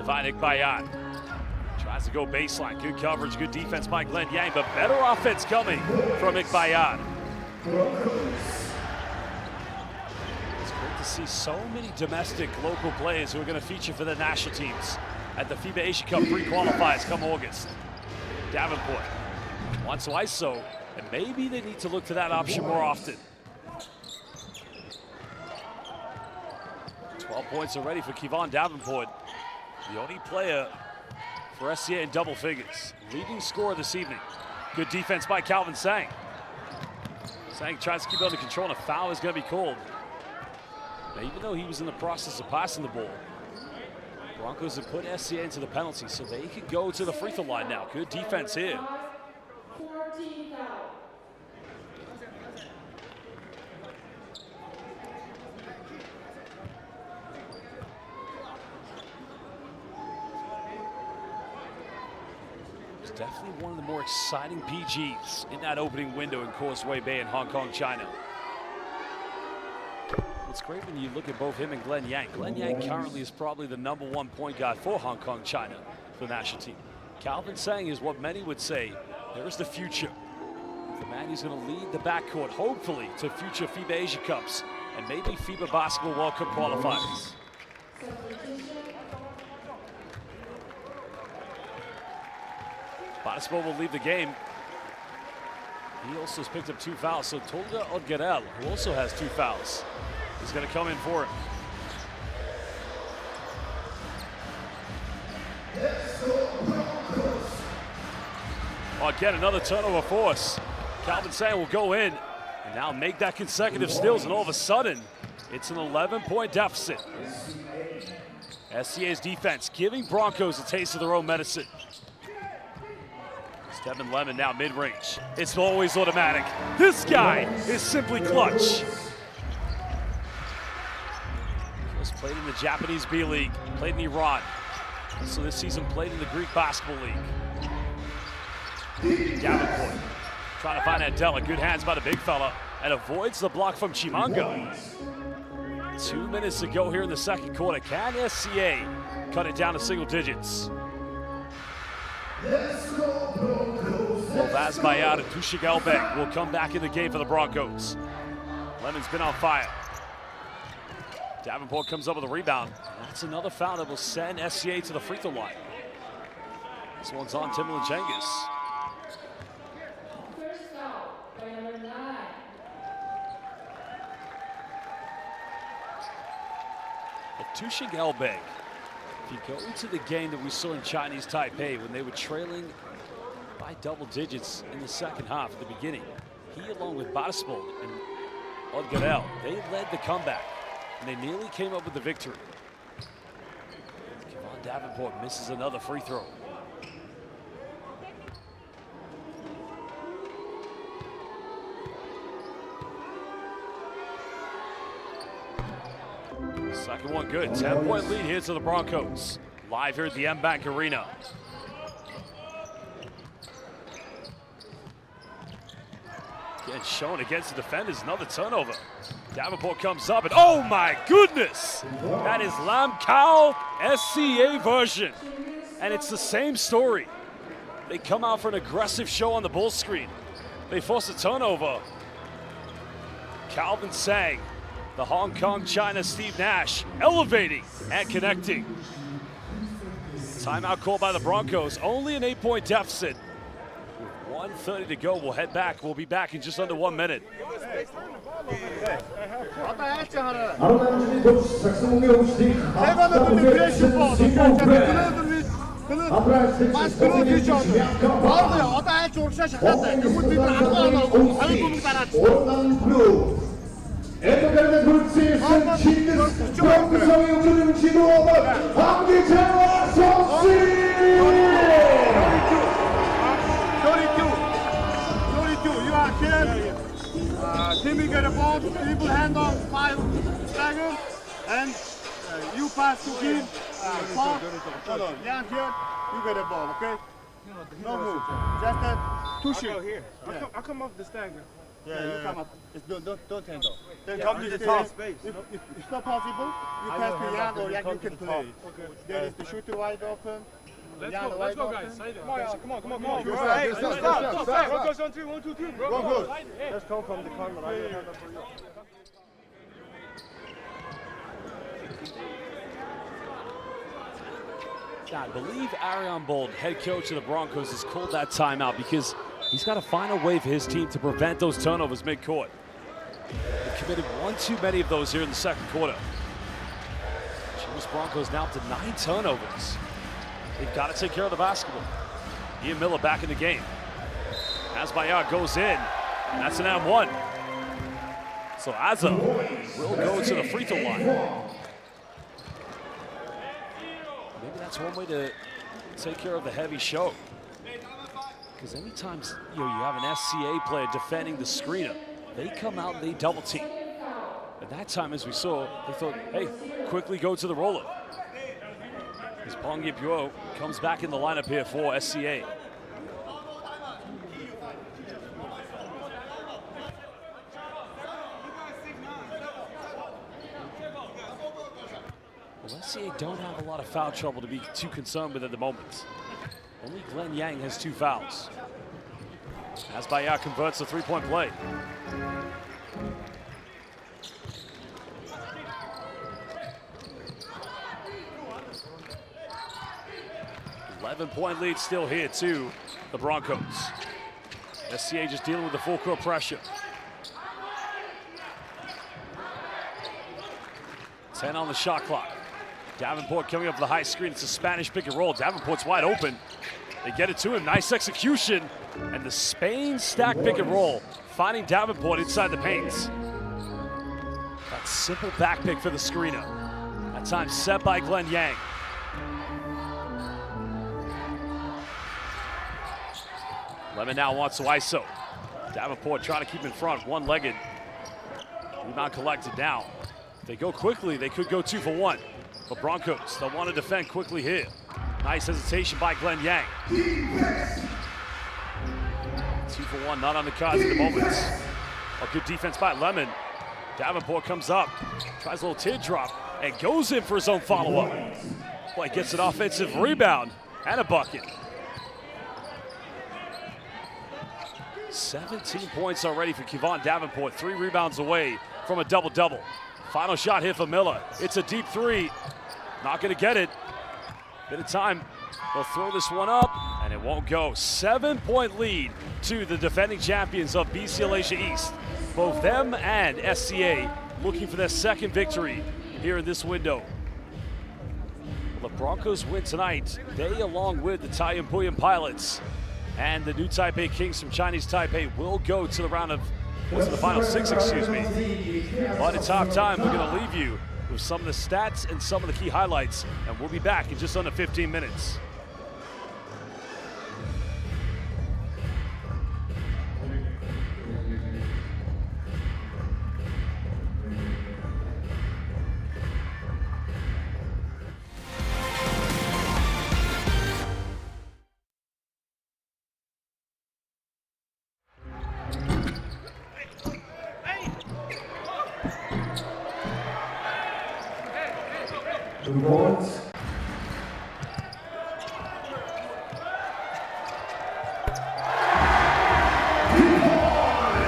Ivanik Bayan tries to go baseline. Good coverage, good defense by Glenn Yang, but better offense coming from Ikbayan. It's great to see so many domestic local players who are going to feature for the national teams at the FIBA Asia Cup pre-qualifiers come August. Davenport wants to ISO, and maybe they need to look to that option more often. 12 points already for Kevon Davenport. The only player for SCA in double figures. Leading scorer this evening. Good defense by Calvin Sang. Sang tries to keep it under control, and a foul is going to be called. Now, even though he was in the process of passing the ball, Broncos have put SCA into the penalty, so they could go to the free throw line now. Good defense here. Definitely one of the more exciting PGs in that opening window in Causeway Bay in Hong Kong, China. It's great when you look at both him and Glenn Yang. Glenn Yang currently is probably the #1 point guard for Hong Kong, China, for the national team. Calvin Sang is what many would say, there's the future. The man who's going to lead the backcourt, hopefully, to future FIBA Asia Cups and maybe FIBA Basketball World Cup qualifiers. Basketball will leave the game. He also has picked up 2 fouls, so Tolga Odgarel, who also has 2 fouls, is going to come in for him. again, another turnover force. Calvin Sang will go in and now make that consecutive steals, and all of a sudden, it's an 11-point deficit. SCA's defense giving Broncos a taste of their own medicine. Devin Lemon now mid-range. It's always automatic. This guy is simply clutch. Just played in the Japanese B League, played in Iran. So this season played in the Greek Basketball League. Davenport trying to find Andela. Good hands by the big fella, and avoids the block from Chimanga. 2 minutes to go here in the second quarter. Can SCA cut it down to single digits? Vaz Bayard and Tushik Elbek will come back in the game for the Broncos. Lemon's been on fire. Davenport comes up with a rebound. That's another foul that will send SCA to the free throw line. This one's on Timberland Chinggis. Tushik Elbek. If you go into the game that we saw in Chinese Taipei when they were trailing by double digits in the second half at the beginning, he along with Barspol and Odgarel, they led the comeback and they nearly came up with the victory. Kevon Davenport misses another free throw. Second one good. 10-point lead here to the Broncos. Live here at the M-Bank Arena. Again, shown against the defenders. Another turnover. Davenport comes up and oh my goodness! That is Lam Kao SCA version. And it's the same story. They come out for an aggressive show on the ball screen. They force a turnover. Calvin Sang, the Hong Kong, China Steve Nash, elevating and connecting. Timeout called by the Broncos, only an 8-point deficit. With 1:30 to go, we'll head back. We'll be back in just under 1 minute. 에드가르의 돌치에서 칭기스 브롱코스의 우주를 지도하는 황기찬 선수! 32, you are here. Timmy get a ball, dribble hand on 5 seconds, and you pass to him. No, Jan here, you get a ball, okay? No move, just push it. Here. I'll come off the stagger. Yeah, you come up. Don't handle. Then come to the top space. If it's not possible, you pass to Jan or Jan, you can play. Okay. There is the shooter wide open. Let's go, guys. Come on. Stop. Broncos on 3, 1, 2, 3. Broncos. Let's come from the corner. I believe Arion Bold, head coach of the Broncos, has called that timeout because he's got to find a way for his team to prevent those turnovers mid-court. They've committed one too many of those here in the second quarter. Chinggis Broncos now up to 9 turnovers. They've got to take care of the basketball. Ian Miller back in the game. Asbayar goes in, and that's an M1. So Azza will go to the free throw line. Maybe that's one way to take care of the heavy show. Because anytime you have an SCA player defending the screener, they come out and they double team. At that time, as we saw, they thought, hey, quickly go to the roller. As Pongi Pyo comes back in the lineup here for SCA. Well, SCA don't have a lot of foul trouble to be too concerned with at the moment. Only Glenn Yang has 2 fouls. Asbayar converts the 3-point play. Point lead still here to the Broncos. SCA just dealing with the full court pressure. 10 on the shot clock. Davenport coming up with the high screen. It's a Spanish pick and roll. Davenport's wide open. They get it to him, nice execution. And the Spain stack pick and roll, finding Davenport inside the paints. That simple back pick for the screener. That time set by Glenn Yang. Lemon now wants to ISO. Davenport trying to keep in front, one-legged. Rebound collected now. If they go quickly, they could go 2 for 1. But Broncos, they'll want to defend quickly here. Nice hesitation by Glenn Yang. 2 for 1, not on the cards at the moment. A good defense by Lemon. Davenport comes up, tries a little teardrop, and goes in for his own follow-up. Boy, gets an offensive rebound and a bucket. 17 points already for Kevon Davenport, 3 rebounds away from a double-double. Final shot here for Miller. It's a deep 3. Not going to get it. Bit of time. They'll throw this one up, and it won't go. 7-point lead to the defending champions of BCL Asia East. Both them and SCA looking for their second victory here in this window. Well, the Broncos win tonight. They, along with the Taiyuan Puyan Pilots and the new Taipei Kings from Chinese Taipei, will go to the final 6, excuse me. But it's halftime. We're going to leave you with some of the stats and some of the key highlights, and we'll be back in just under 15 minutes.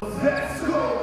Let's go!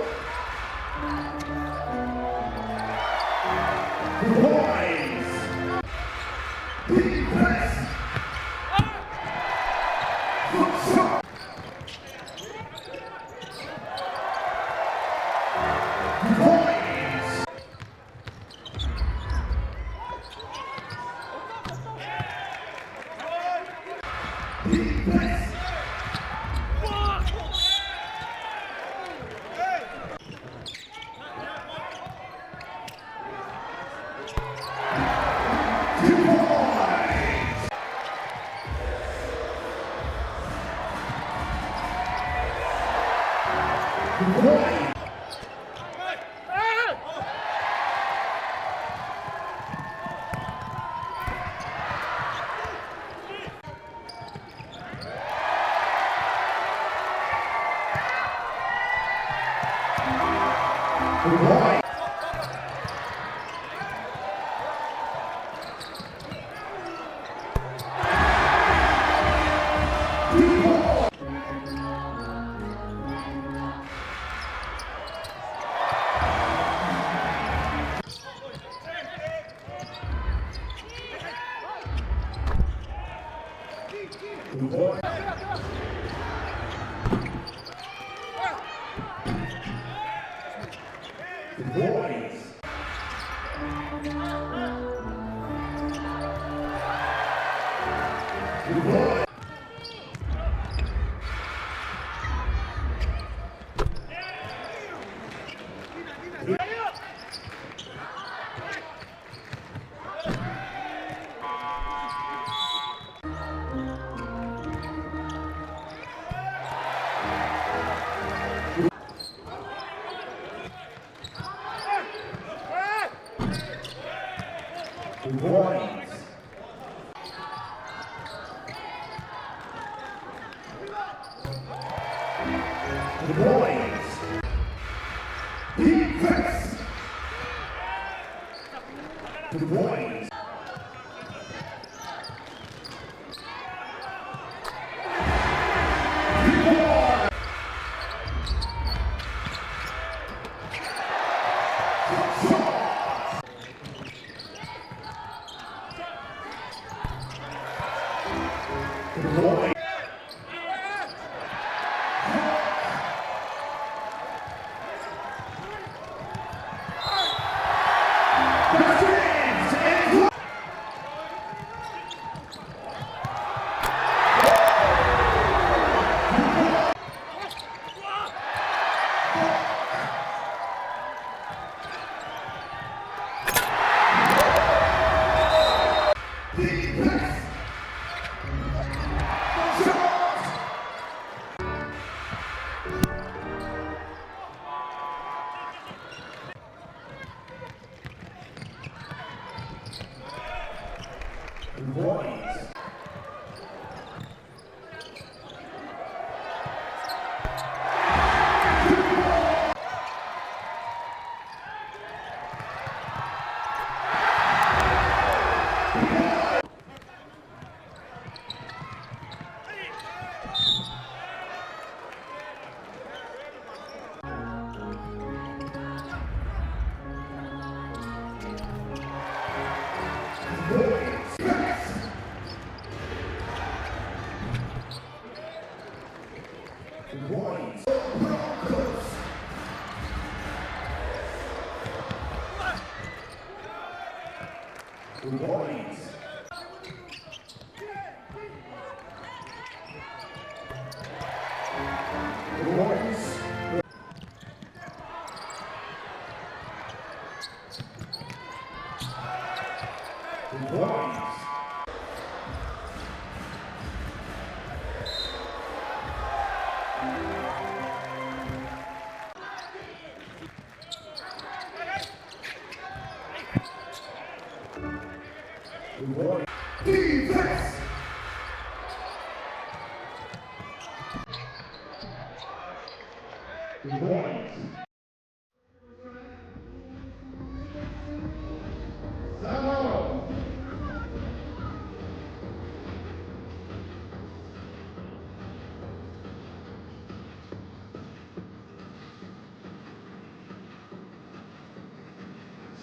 Defense!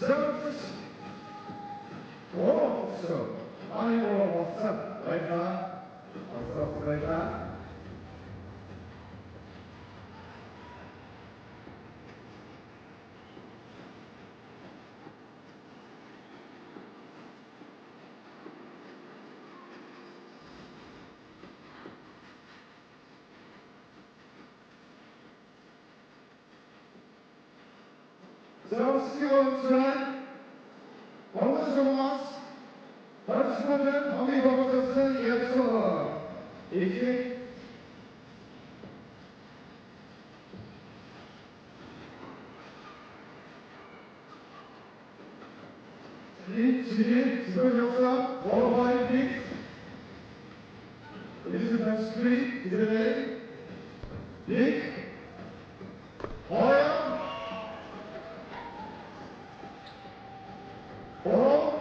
Service. Also, I know what's up right now. What's up right now? Service skills, right? Always a must. Participant, Ami Babakasın, Yatsola. İki. Çiğ, Sıkıyorsa, Orvay Dik. Elizabeth Street, İleri. Dik. Hoya. O.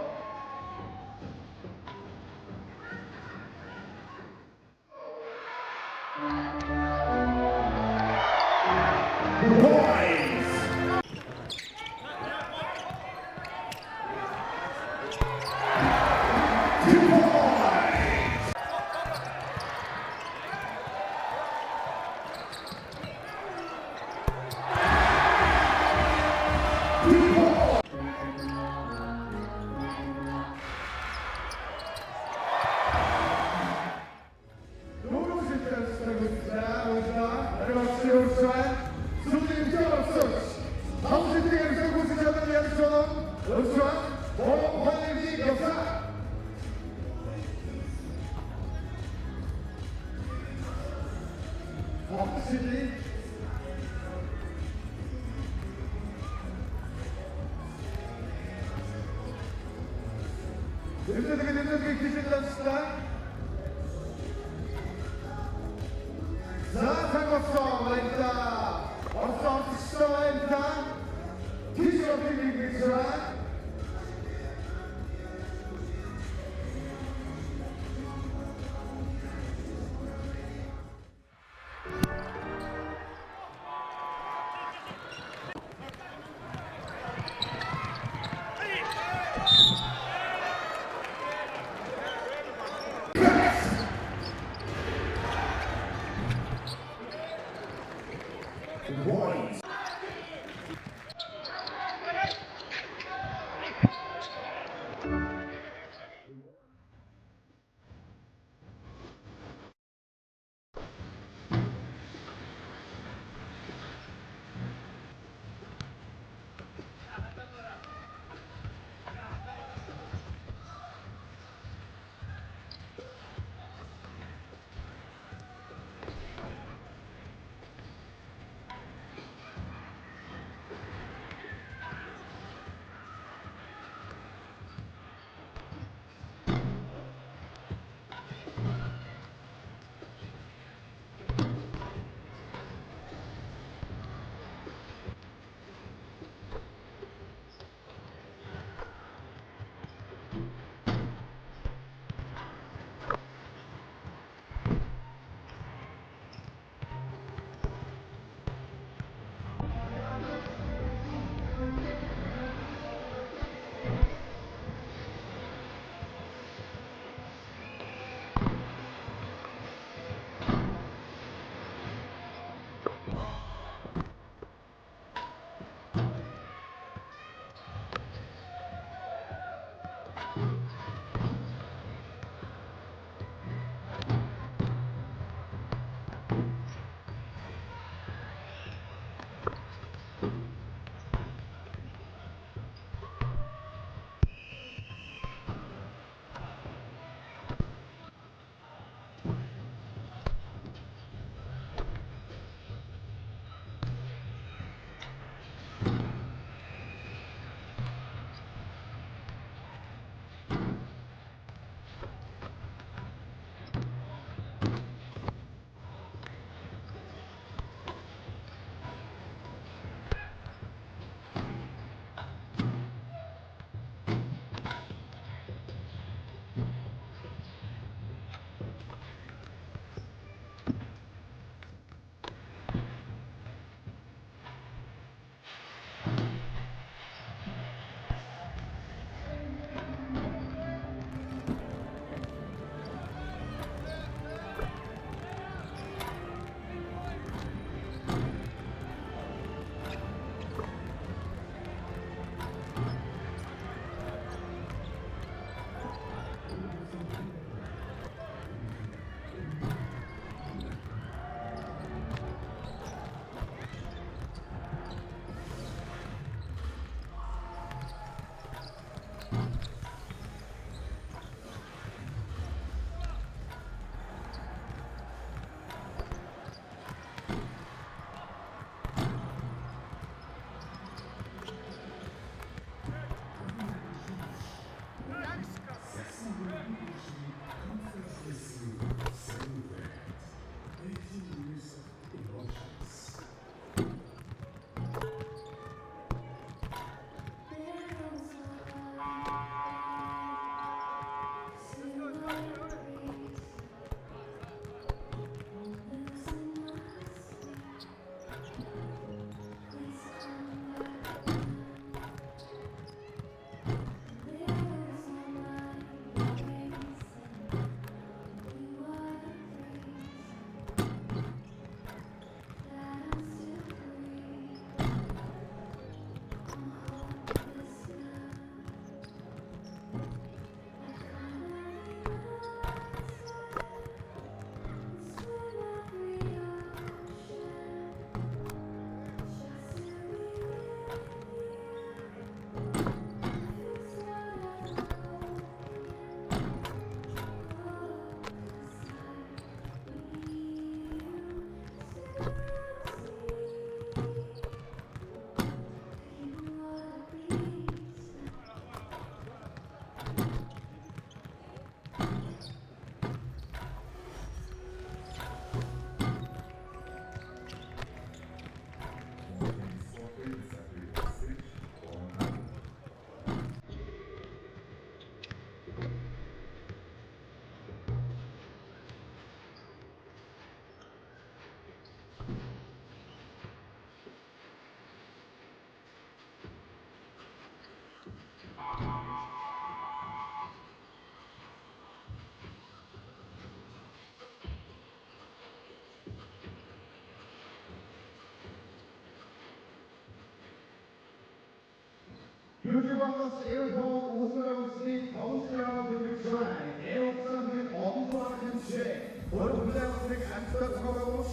Broncos Airport 우승하고 있으니 가운데라고 부르지만 애옥상은 엄두하는 죄 오른부장들의 안타까워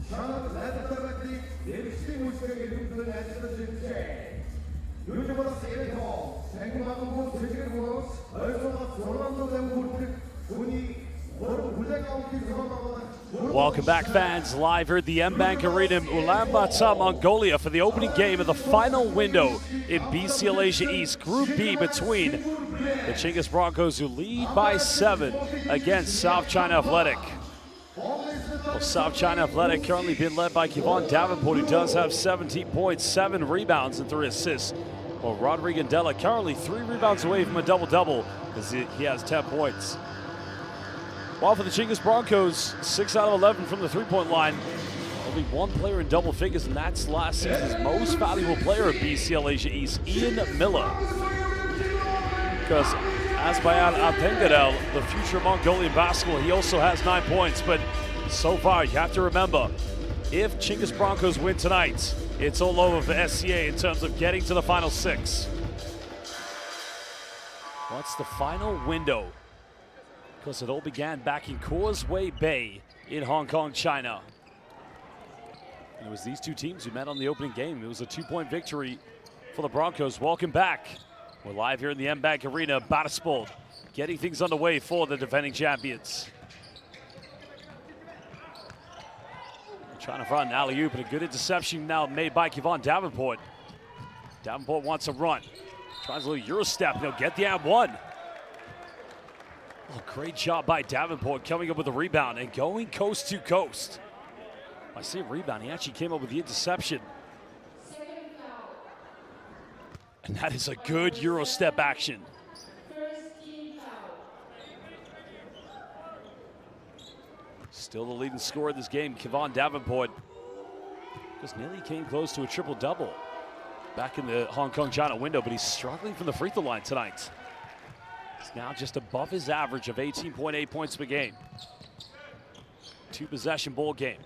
저는 레드스타라티 내리시 무시하게 이름들을 애쓰는 죄 Broncos Airport 생각하고 뭐 되게 뭐 얼마나 돌아가는 데 돈이 Welcome back, fans, live here at the M-Bank Arena in Ulaanbaatar, Mongolia for the opening game of the final window in BCL Asia East Group B between the Chinggis Broncos, who lead by 7 against South China Athletic. Well, South China Athletic currently being led by Kevon Davenport, who does have 17 points, 7 rebounds, and 3 assists. Well, Rod Rigandella currently 3 rebounds away from a double-double as he has 10 points. While for the Chinggis Broncos, 6 out of 11 from the three-point line. Only one player in double figures, and that's last season's most valuable player at BCL Asia East, Ian Miller. Because as Bayat Apengadel, the future Mongolian basketball, he also has 9 points. But so far, you have to remember, if Chinggis Broncos win tonight, it's all over for SCA in terms of getting to the final 6. What's the final window? Because it all began back in Causeway Bay in Hong Kong, China. And it was these two teams who met on the opening game. It was a 2-point victory for the Broncos. Welcome back. We're live here in the M-Bank Arena, Batasport, getting things underway for the defending champions. Trying to run alley-oop, and a good interception now made by Kevon Davenport. Davenport wants a run. Tries a little Euro step, and he'll get the and-one. Oh, great job by Davenport coming up with a rebound and going coast to coast. I say rebound, he actually came up with the interception. And that is a good Euro step action. Still the leading scorer in this game, Kevon Davenport. Just nearly came close to a triple-double back in the Hong Kong China window, but he's struggling from the free throw line tonight. He's now just above his average of 18.8 points per game. 2-possession ball game.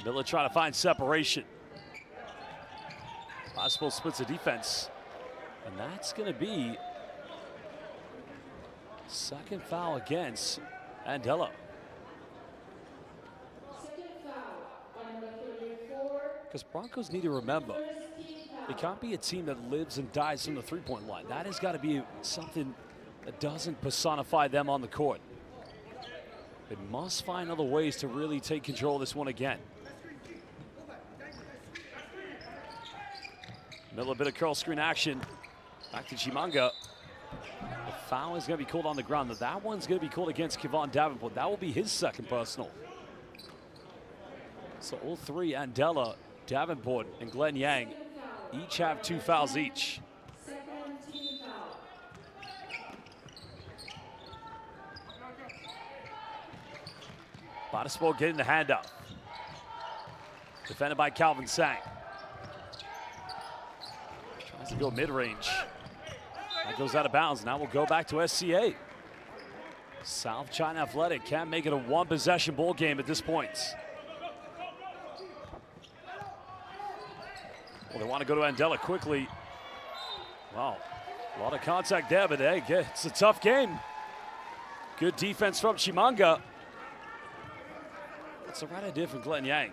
Miller trying to find separation. Possible splits the defense. And that's going to be second foul against Andela. Because Broncos need to remember, it can't be a team that lives and dies from the three-point line. That has got to be something that doesn't personify them on the court. They must find other ways to really take control of this one again. Miller, bit of curl screen action. Back to Chimanga. The foul is going to be called on the ground. That one's going to be called against Kevon Davenport. That will be his second personal. So all three, Andela, Davenport, and Glenn Yang, each have 2 fouls each. Batasport getting the handoff. Defended by Calvin Sang. Tries to go mid-range. That goes out of bounds. Now we'll go back to SCA. South China Athletic can't make it a 1-possession ball game at this point. Well, they want to go to Andela quickly. Wow, a lot of contact there, but hey, it's a tough game. Good defense from Chimanga. That's the right idea from Glenn Yang.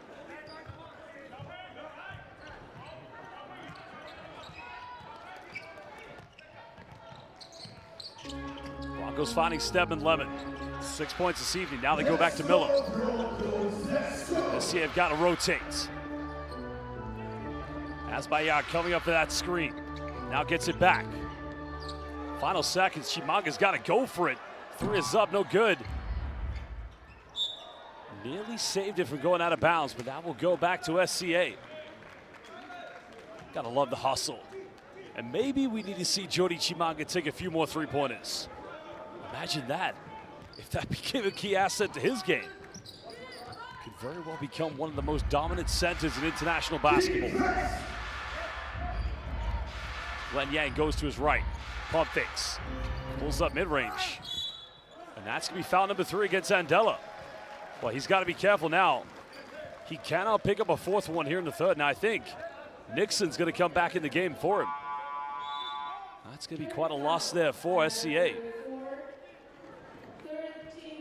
Broncos finding Stedman Lemon. 6 points this evening. Now they go back to Miller. SCA have got to rotate. Asbayat coming up for that screen. Now gets it back. Final seconds. Chimanga's got to go for it. 3 is up, no good. Nearly saved it from going out of bounds, but that will go back to SCA. Gotta love the hustle. And maybe we need to see Jody Chimanga take a few more three-pointers. Imagine that, if that became a key asset to his game. Could very well become one of the most dominant centers in international basketball. Glenn Yang goes to his right. Pump fakes. Pulls up mid-range. And that's going to be foul number 3 against Andela. Well, he's got to be careful now. He cannot pick up a 4th one here in the 3rd. Now, I think Nixon's going to come back in the game for him. That's going to be quite a loss there for SCA.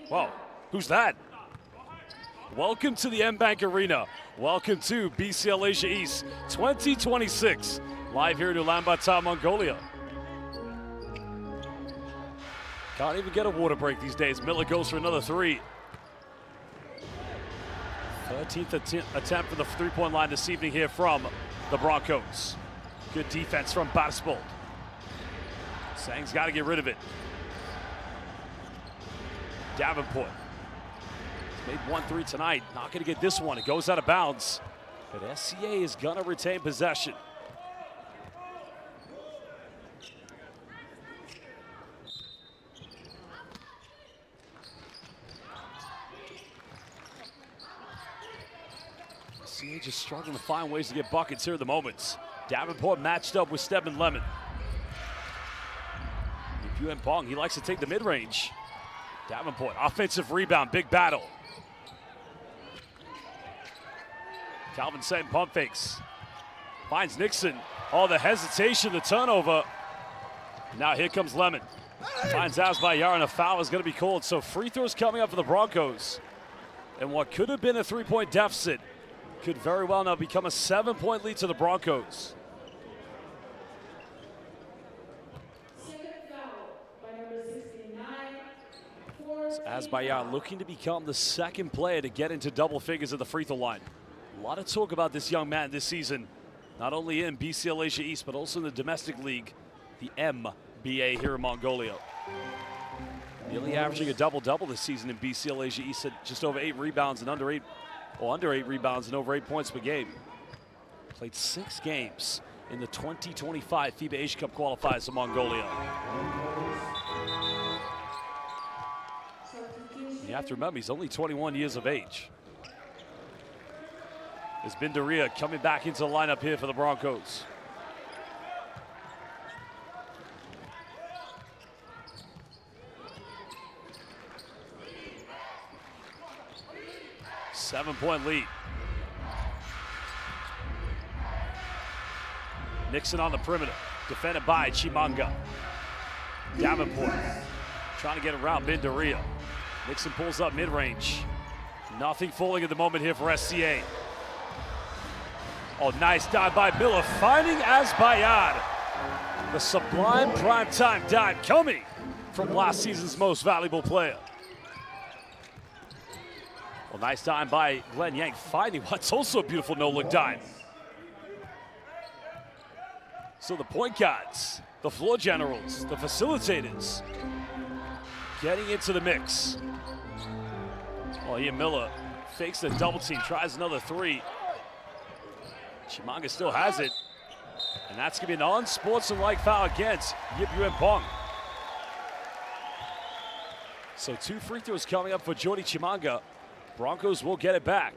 Whoa, who's that? Welcome to the M-Bank Arena. Welcome to BCL Asia East 2026. Live here in Ulaanbaatar, Mongolia. Can't even get a water break these days. Miller goes for another three. 13th attempt from the three-point line this evening here from the Broncos. Good defense from Barsbold. Sang's got to get rid of it. Davenport. He's made 1-3 tonight. Not going to get this one. It goes out of bounds. But SCA is going to retain possession. SCA just struggling to find ways to get buckets here at the moments. Davenport matched up with Stedman Lemon. Yuen Pong, he likes to take the mid-range. Davenport, offensive rebound, big battle. Calvin Saint pump fakes. Finds Nixon. Oh, the hesitation, the turnover. Now here comes Lemon. Finds Azbayar, and a foul is going to be called. So free throws coming up for the Broncos. And what could have been a three-point deficit could very well now become a 7-point lead to the Broncos. Azbayar looking to become the second player to get into double figures at the free throw line. A lot of talk about this young man this season, not only in BCL Asia East, but also in the domestic league, the MBA here in Mongolia. Nearly averaging a double-double this season in BCL Asia East at just over 8 rebounds and under 8 rebounds and over 8 points per game. Played 6 games in the 2025 FIBA Asia Cup qualifiers in Mongolia. You have to remember, he's only 21 years of age. As Bindaria coming back into the lineup here for the Broncos. Seven-point lead. Nixon on the perimeter, defended by Chimanga. Davenport trying to get around Bindaria. Nixon pulls up mid-range. Nothing falling at the moment here for SCA. Oh, nice dive by Miller, finding Azbayar. The sublime primetime dive coming from last season's most valuable player. Well, nice dive by Glenn Yang, finding what's also a beautiful no-look dive. So the point guards, the floor generals, the facilitators, getting into the mix. Oh, here Miller fakes the double team, tries another three. Chimanga still has it. And that's gonna be an unsportsmanlike foul against Yuen Pong. So 2 free throws coming up for Jordy Chimanga. Broncos will get it back.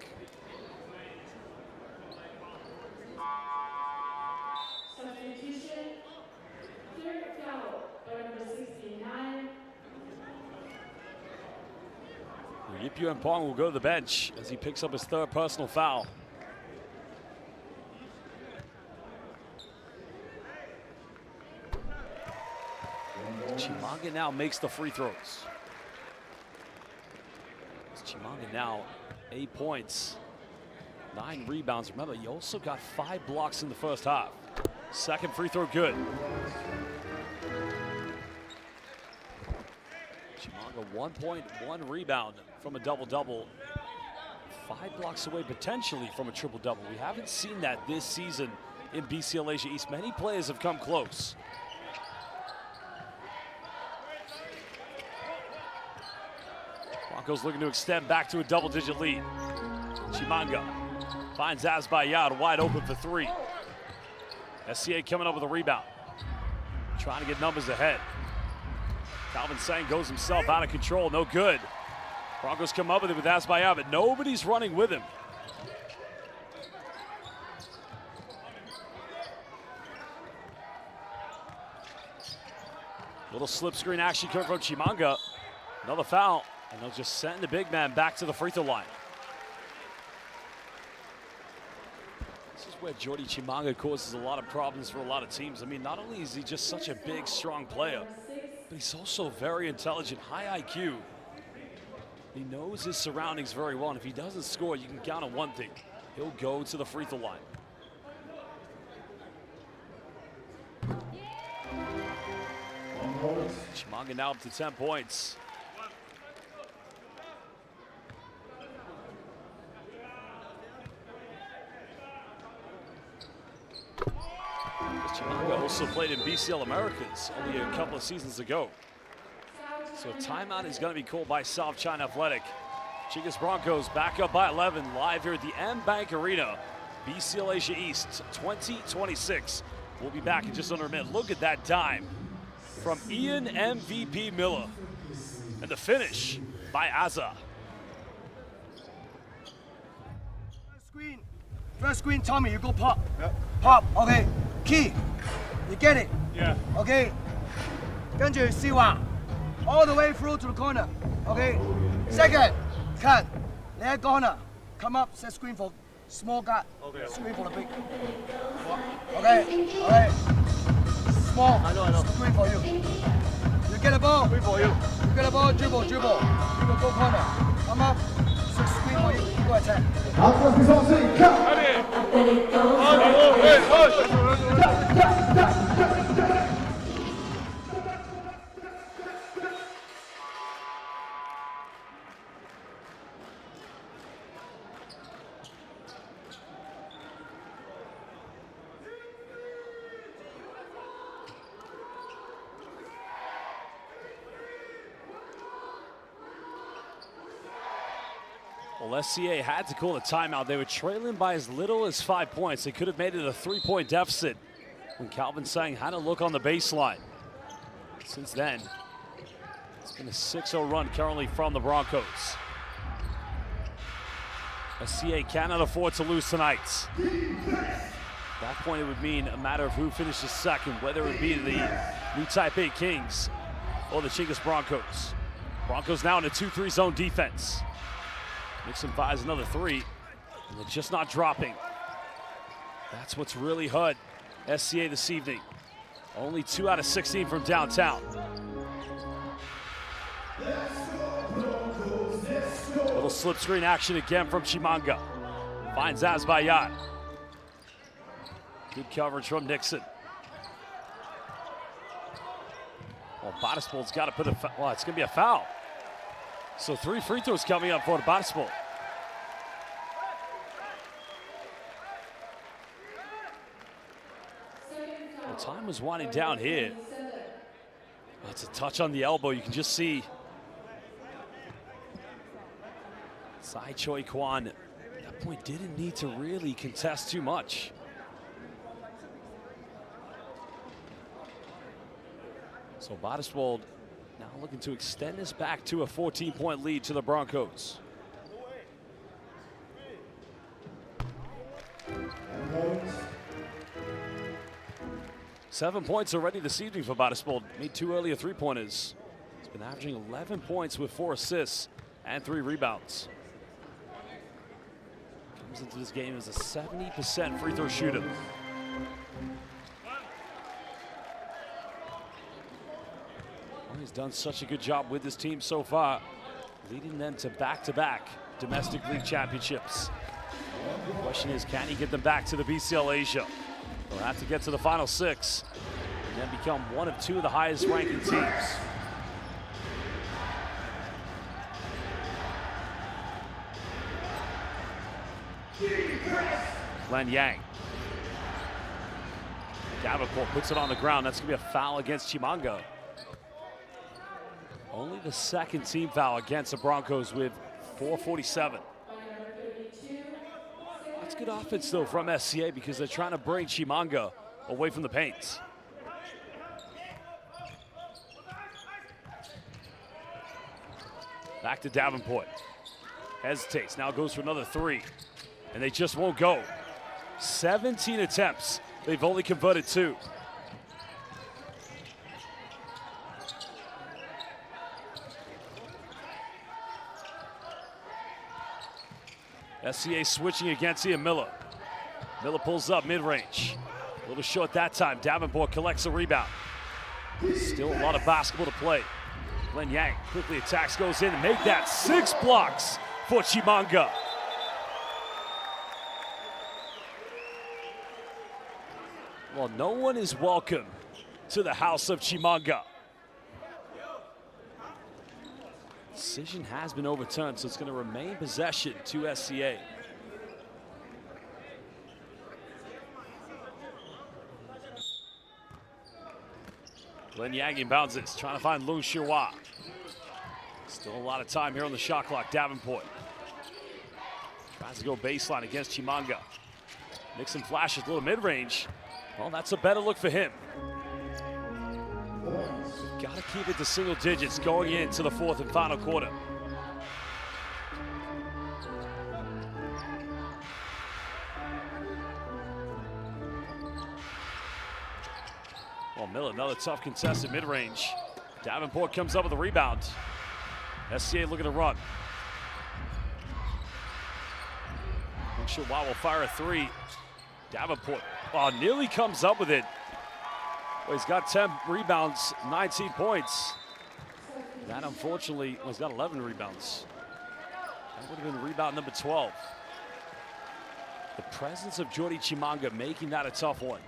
Yuen Pong will go to the bench as he picks up his 3rd personal foul. Chimanga now makes the free throws. Chimanga now 8 points, 9 rebounds. Remember, you also got 5 blocks in the first half. 2nd free throw good. Chimanga 1 point, 1 rebound from a double-double. 5 blocks away potentially from a triple-double. We haven't seen that this season in BCL Asia East. Many players have come close. Broncos looking to extend back to a double-digit lead. Chimanga finds Azbayar wide open for 3. SCA coming up with a rebound. Trying to get numbers ahead. Calvin Sang goes himself out of control, no good. Broncos come up with it with Azbayar, but nobody's running with him. Little slip screen action coming from Chimanga. Another foul, and they'll just send the big man back to the free throw line. This is where Jordi Chimanga causes a lot of problems for a lot of teams. I mean, not only is he just such a big, strong player, but he's also very intelligent, high IQ. He knows his surroundings very well, and if he doesn't score, you can count on one thing. He'll go to the free throw line. Chimanga now up to 10 points. Chimanga also played in BCL Americas only a couple of seasons ago. So a timeout is going to be called by South China Athletic. Chinggis Broncos back up by 11 live here at the M-Bank Arena. BCL Asia East 2026. We'll be back in just under a minute. Look at that dime from Ian MVP Miller. And the finish by Azza. First screen, Tommy, you go pop. Yep. Pop, okay. Key, you get it? Yeah. Okay. 跟住試滑 all the way through to the corner. Okay. Second, cut. Left corner. Come up, set screen for small guard. Okay. Screen for the big. Okay. Okay. Small. I know. Screen for you. You get the ball. Screen for you. You get the ball, dribble. Dribble, go corner. Come up. Set screen for you. You go attack. 好，这比赛是看。 Well, SCA had to call a timeout. They were trailing by as little as 5 points. They could have made it a 3-point deficit when Calvin Sang had a look on the baseline. Since then, it's been a 6-0 run currently from the Broncos. SCA cannot afford to lose tonight. At that point, it would mean a matter of who finishes second, whether it would be the new Taipei Kings or the Chinggis Broncos. Broncos now in a 2-3 zone defense. Nixon fires another three, and they're just not dropping. That's what's really hurt SCA this evening. Only 2 out of 16 from downtown. Little slip screen action again from Chimanga. Finds Azbayat. Good coverage from Nixon. Well, Bottispold's got to put a well, it's going to be a foul. So 3 free throws coming up for the Bottispold. Well, time was winding down here. That's a touch on the elbow. You can just see Sai Choi Kwan at that point didn't need to really contest too much. So Bottispold now looking to extend this back to a 14-point lead to the Broncos. Seven points already this evening for Bottispold. Made 2 earlier three-pointers. He's been averaging 11 points with 4 assists and 3 rebounds. Comes into this game as a 70% free throw shooter. He's done such a good job with this team so far, leading them to back-to-back domestic league championships. The question is, can he get them back to the BCL Asia? They'll have to get to the final 6 and then become one of 2 of the highest ranking teams. Glenn Yang. Davenport puts it on the ground. That's going to be a foul against Chimanga. Only the second team foul against the Broncos with 4:47. That's good offense, though, from SCA because they're trying to bring Chimanga away from the paint. Back to Davenport. Hesitates, now goes for another 3. And they just won't go. 17 attempts, they've only converted 2. SCA switching against Ian Miller. Miller pulls up mid-range. A little short that time. Davenport collects a rebound. Still a lot of basketball to play. Glenn Yang quickly attacks, goes in, and make that 6 blocks for Chimanga. Well, no one is welcome to the house of Chimanga. Decision has been overturned, so it's going to remain possession to SCA. Glenn Yang inbounds this, trying to find Lung Shihua. Still a lot of time here on the shot clock. Davenport tries to go baseline against Chimanga. Nixon flashes a little mid-range. Well, that's a better look for him. Got to keep it to single digits going into the 4th and final quarter. Well, Miller, another tough contested mid-range. Davenport comes up with a rebound. SCA looking to run. Lung Shihua will fire a 3. Davenport, nearly comes up with it. Well, he's got 10 rebounds, 19 points. That unfortunately, he's got 11 rebounds. That would have been rebound number 12. The presence of Jordy Chimanga making that a tough one.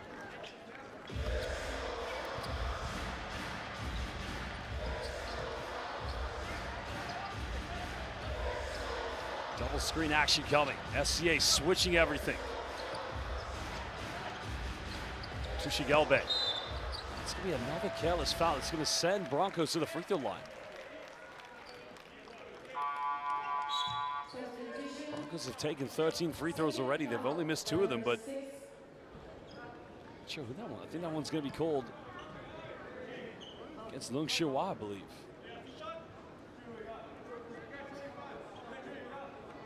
Double screen action coming. SCA switching everything. Tushi Gelbe. It's going to be another careless foul. It's going to send Broncos to the free throw line. Broncos have taken 13 free throws already. They've only missed 2 of them, but not sure who that one. I think that one's going to be called against Lung Shihua, I believe.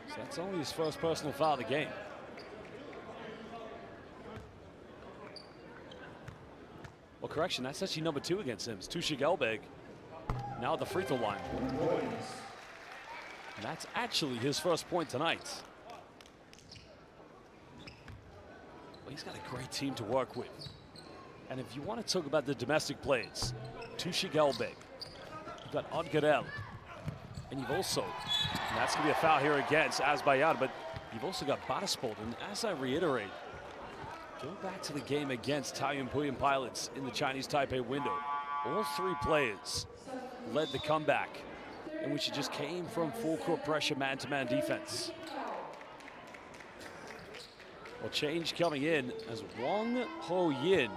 So that's only his first personal foul of the game. Well, correction, that's actually number 2 against him. It's Tushi Gelbeg now at the free throw line. And that's actually his first point tonight. Well, he's got a great team to work with. And if you want to talk about the domestic players, Tushi Gelbeg, you've got Odgarel, and you've also, and that's going to be a foul here against Azbayad, but you've also got Badasport. And as I reiterate, go back to the game against Taiyuan Pilots in the Chinese Taipei window. All 3 players led the comeback, in which it just came from full court pressure, man-to-man defense. Well, change coming in as Wang Ho Yin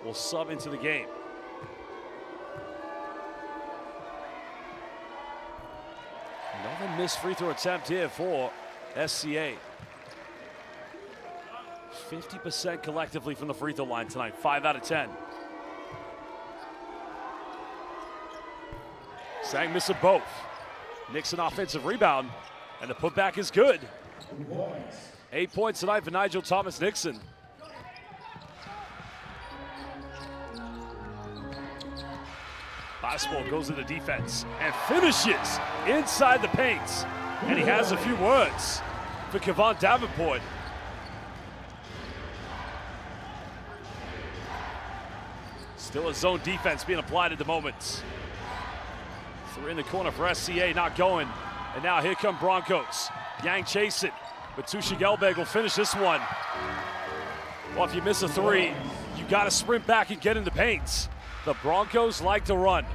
will sub into the game. Another missed free throw attempt here for SCA. 50% collectively from the free throw line tonight, 5 out of 10. Sang misses both. Nixon offensive rebound, and the putback is good. 8 points tonight for Nigel Thomas Nixon. Badasport goes into defense and finishes inside the paint. And he has a few words for Kevon Davenport. Still a zone defense being applied at the moment. 3 in the corner for SCA, not going. And now here come Broncos. Yang chasing, but Tushi Gelbeg will finish this one. Well, if you miss a 3, you got to sprint back and get in the paint. The Broncos like to run.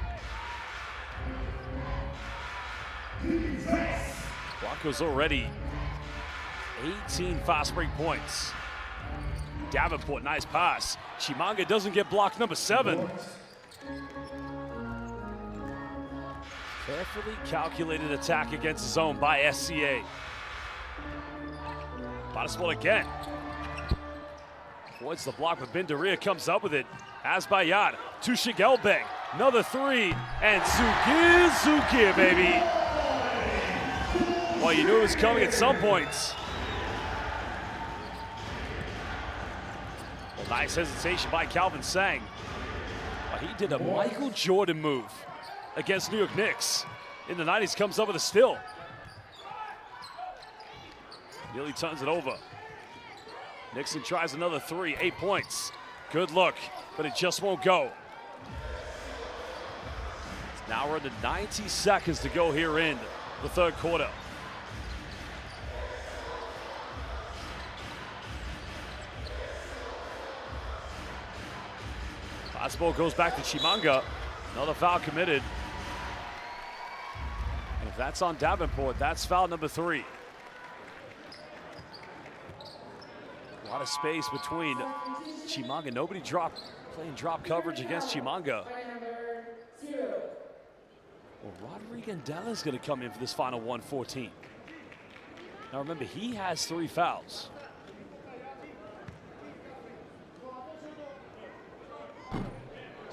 Broncos already 18 fast break points. Davenport, nice pass. Chimanga doesn't get blocked, number 7. Carefully calculated attack against zone by SCA. Badasport again. Avoids the block, but Bindaria comes up with it. Azbayad to Shigelbeg. Another 3, and Zugir, baby. Well, you knew it was coming at some points. Well, nice hesitation by Calvin Sang. Well, he did a Michael Jordan move against New York Knicks in the 90s, comes up with a steal. Nearly turns it over. Nixon tries another three, 8 points. Good look, but it just won't go. Now we're into 90 seconds to go here in the third quarter. Basketball goes back to Chimanga. Another foul committed. And if that's on Davenport, that's foul number 3. A lot of space between Chimanga. Nobody playing drop coverage against Chimanga. Well, Rodriguez is going to come in for this final 114. Now remember, he has 3 fouls.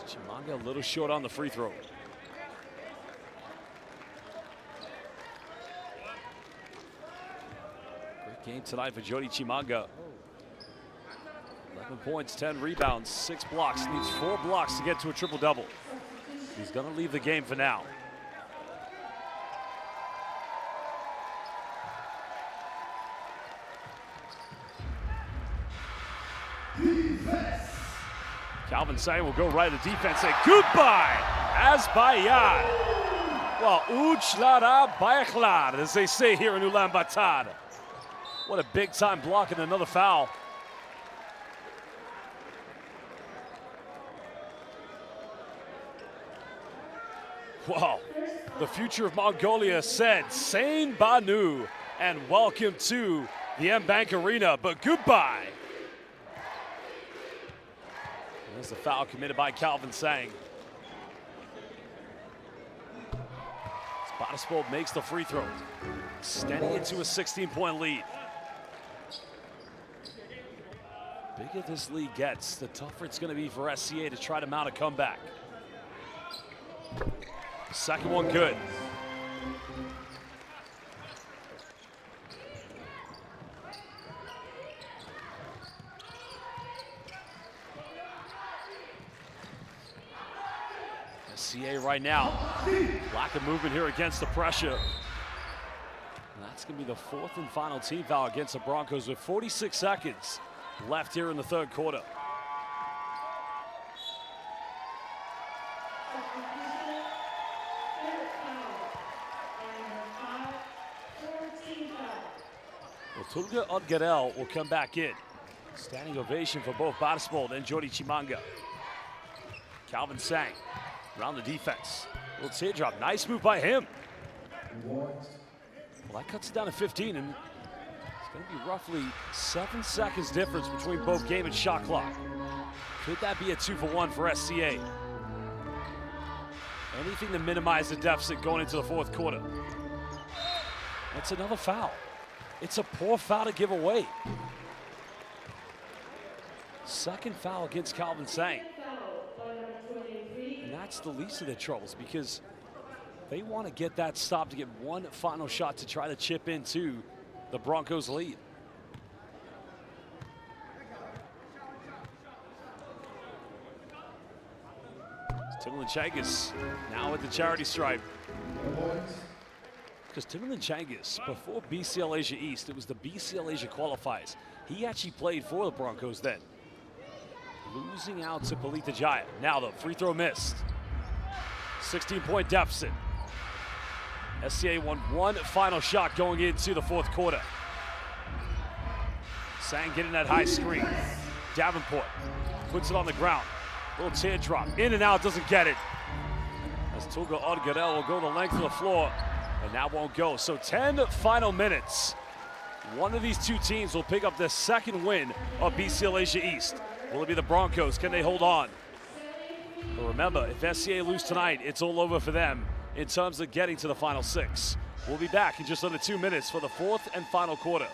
Chimanga a little short on the free throw. Great game tonight for Jody Chimanga. 11 points, 10 rebounds, 6 blocks. Needs 4 blocks to get to a triple-double. He's going to leave the game for now. Calvin Sang will go right at the defense, say goodbye as Bayard. Well, Uchlara Bayaklar, as they say here in Ulaanbaatar. What a big time block and another foul. Wow, the future of Mongolia said, Sain Banu, and welcome to the M-Bank Arena, but goodbye. There's the foul committed by Calvin Sang. Spottiswold makes the free throw, extending it to a 16-point lead. Bigger this lead gets, the tougher it's going to be for SCA to try to mount a comeback. Second one good. SCA right now, lack of movement here against the pressure. And that's going to be the 4th and final team foul against the Broncos with 46 seconds left here in the third quarter. Well, Tulga Odgarel will come back in. Standing ovation for both Barsbold and Jody Chimanga. Calvin Sang around the defense. Little teardrop, nice move by him. Well, that cuts it down to 15, and it's going to be roughly 7 seconds difference between both game and shot clock. Could that be a 2-for-1 for SCA? Anything to minimize the deficit going into the fourth quarter. It's another foul. It's a poor foul to give away. Second foul against Calvin Sang. And that's the least of their troubles because they want to get that stop to get one final shot to try to chip into the Broncos' lead. Timberland Chinggis now with the charity stripe. Because Timberland Chinggis, before BCL Asia East, it was the BCL Asia qualifiers. He actually played for the Broncos then. Losing out to Palita Jaya. Now the free throw missed. 16-point deficit. SCA won one final shot going into the fourth quarter. Sang getting that high screen. Davenport puts it on the ground. Little teardrop, in and out, doesn't get it. As Tulga Odgarel will go the length of the floor, and that won't go. So 10 final minutes. One of these two teams will pick up their second win of BCL Asia East. Will it be the Broncos? Can they hold on? But remember, if SCA lose tonight, it's all over for them in terms of getting to the final 6. We'll be back in just under 2 minutes for the fourth and final quarter.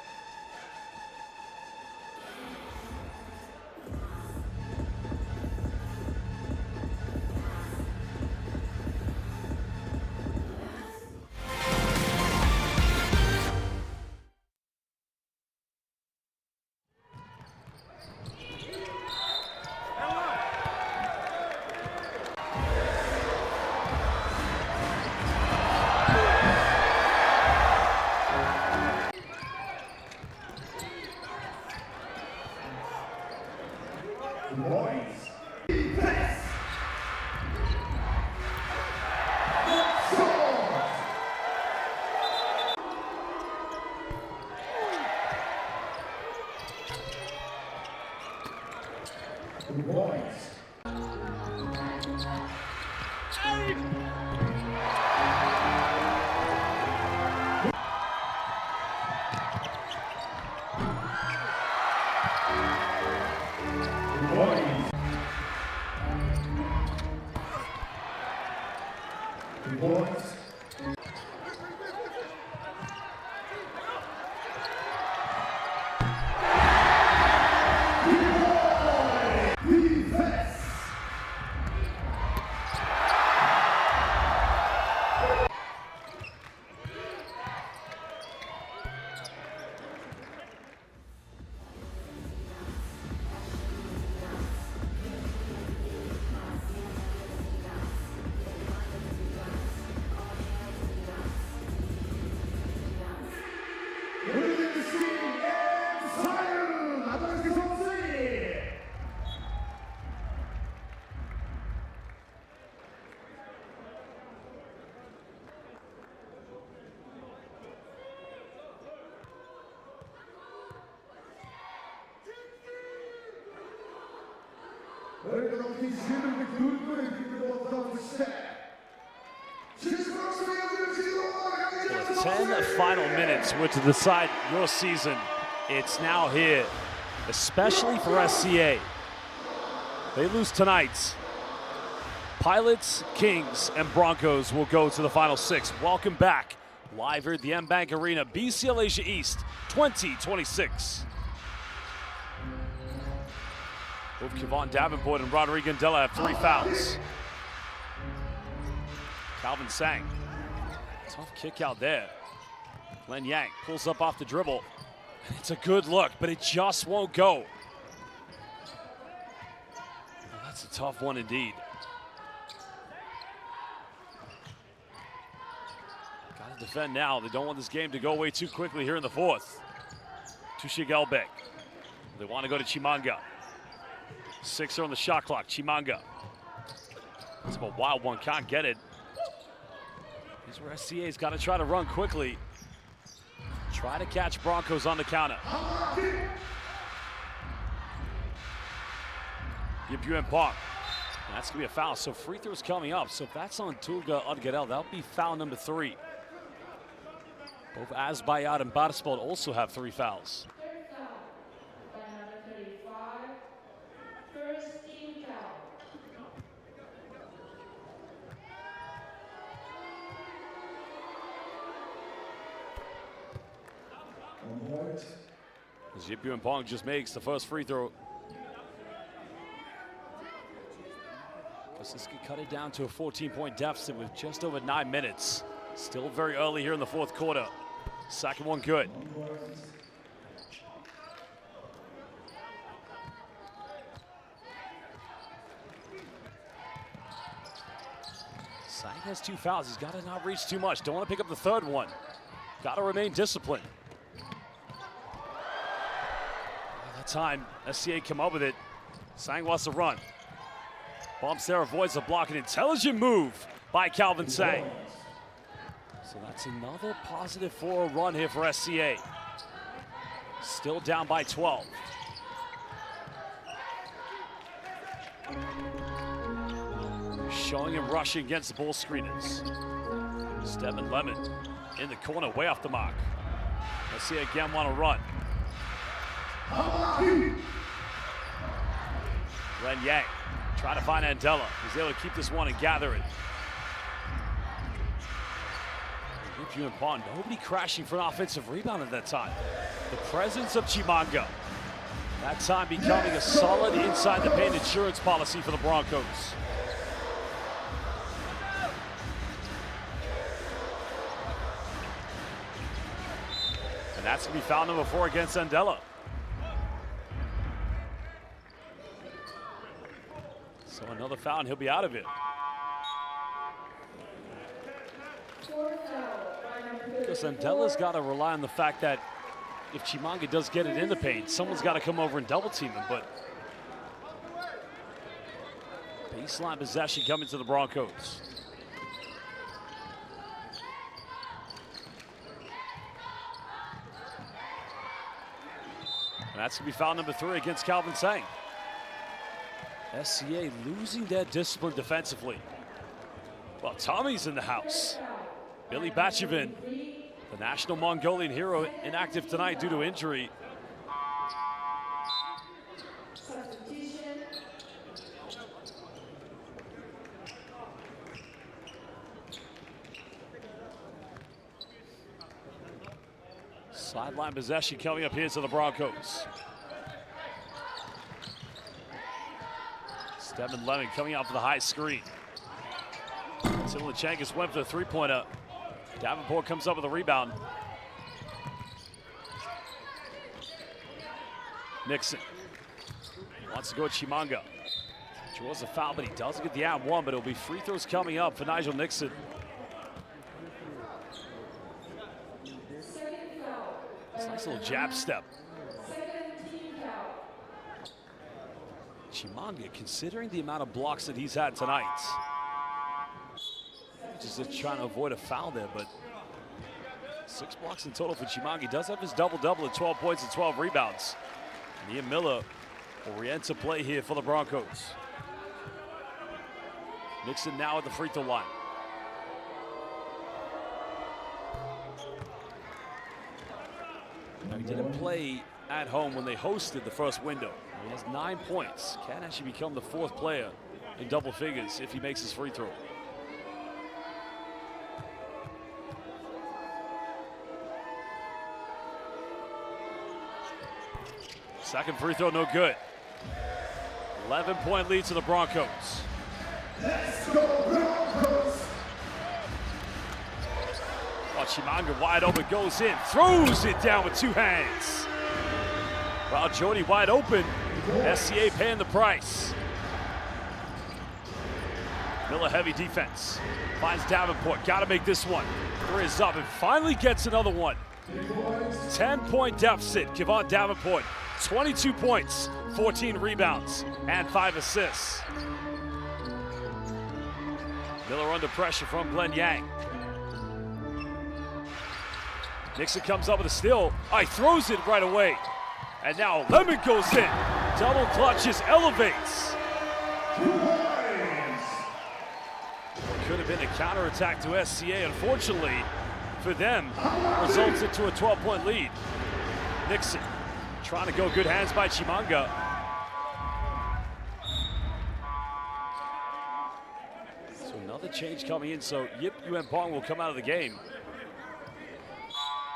points. The 10 final minutes were to decide your season. It's now here, especially for SCA. They lose tonight. Pilots, Kings, and Broncos will go to the final 6. Welcome back, live here at the M-Bank Arena, BCL Asia East 2026. Both Kevon Davenport and Rodrigo Andela have 3 fouls. Calvin Sang, tough kick out there. Len Yang pulls up off the dribble. It's a good look, but it just won't go. Well, that's a tough one indeed. Got to defend now. They don't want this game to go away too quickly here in the 4th. Tushe Gelbeck. They want to go to Chimanga. 6 are on the shot clock. Chimanga. It's a wild one, can't get it. Here's where SCA's got to try to run quickly. Try to catch Broncos on the counter. Yip Park. That's going to be a foul. So free throws coming up. So if that's on Tulga Odgadel, that'll be foul number 3. Both Azbayat and Barspol also have 3 fouls. As Yip Pong just makes the first free throw. This could cut it down to a 14-point deficit with just over 9 minutes. Still very early here in the 4th quarter. Second one good. Sang has 2 fouls. He's got to not reach too much. Don't want to pick up the 3rd one. Got to remain disciplined. That time, SCA come up with it. Sang wants to run. Bumps there, avoids the block. An intelligent move by Calvin Sang. So that's another positive forward run here for SCA. Still down by 12. Showing him rushing against the ball screeners. Stephen Lemon in the corner, way off the mark. SCA again want to run. Len Yang trying to find Andela. He's able to keep this one and gather it. Yip Pong, nobody crashing for an offensive rebound at that time. The presence of Chimanga. That time becoming a solid inside the paint insurance policy for the Broncos. And that's going to be foul number 4 against Andela. So another foul and he'll be out of it. Because Andela's got to rely on the fact that if Chimanga does get it in the paint, someone's got to come over and double team him. But baseline possession coming to the Broncos. And that's going to be foul number 3 against Calvin Sang. SCA losing their discipline defensively. Well, Tommy's in the house. Billy Bachevin, the national Mongolian hero, inactive tonight due to injury. Sideline possession coming up here to the Broncos. Stedman Lemon coming out for the high screen. Chinggis went for the three-pointer. Davenport comes up with a rebound. Nixon wants to go at Chimanga. Draws a foul, but he doesn't get the and one, but it'll be free throws coming up for Nigel Nixon. It's a nice little jab step. Chimanga, considering the amount of blocks that he's had tonight, just trying to avoid a foul there, but 6 blocks in total for Chimanga. He does have his double-double at 12 points and 12 rebounds. Nia Miller will re-enter play here for the Broncos. Nixon now at the free throw line. Now, he didn't play at home when they hosted the first window. He has 9 points. Can actually become the 4th player in double figures if he makes his free throw. Second free throw, no good. 11-point lead to the Broncos. Let's go, Broncos! Oh, Chimanga wide open, goes in, throws it down with 2 hands. While Jody wide open, SCA paying the price. Miller heavy defense. Finds Davenport, gotta make this one. 3 is up and finally gets another one. 10-point deficit, Kevon Davenport. 22 points, 14 rebounds, and 5 assists. Miller under pressure from Glenn Yang. Nixon comes up with a steal. He throws it right away. And now Lemon goes in. Double clutches, elevates. Could have been a counterattack to SCA. Unfortunately for them, results into a 12-point lead. Nixon trying to go, good hands by Chimanga. So another change coming in, so Yip Yuenpong will come out of the game.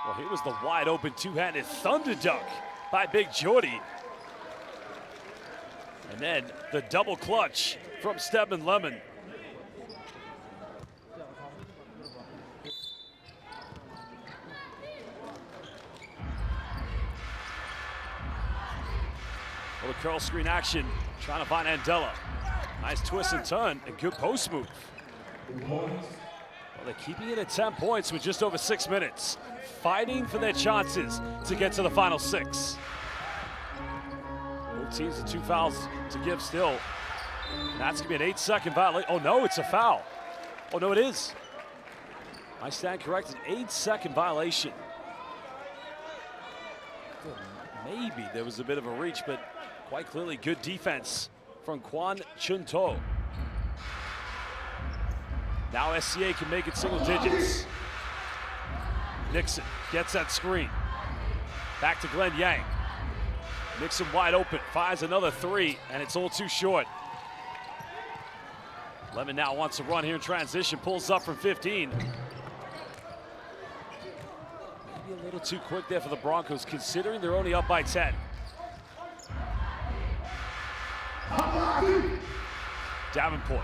Well, here was the wide open 2-handed thunder dunk by Big Jordy. And then the double clutch from Stedman Lemon. Little curl screen action, trying to find Andela. Nice twist and turn, and good post move. Well, they're keeping it at 10 points with just over 6 minutes. Fighting for their chances to get to the final 6. Both teams with 2 fouls to give still. And that's gonna be an 8-second violation. Oh no, it's a foul. Oh no, it is. I stand corrected, 8-second violation. Maybe there was a bit of a reach, but quite clearly good defense from Kwan Chun-To. Now SCA can make it single digits. Nixon gets that screen. Back to Glenn Yang. Nixon wide open, fires another 3, and it's all too short. Lemon now wants to run here in transition, pulls up from 15. Maybe a little too quick there for the Broncos, considering they're only up by 10. Davenport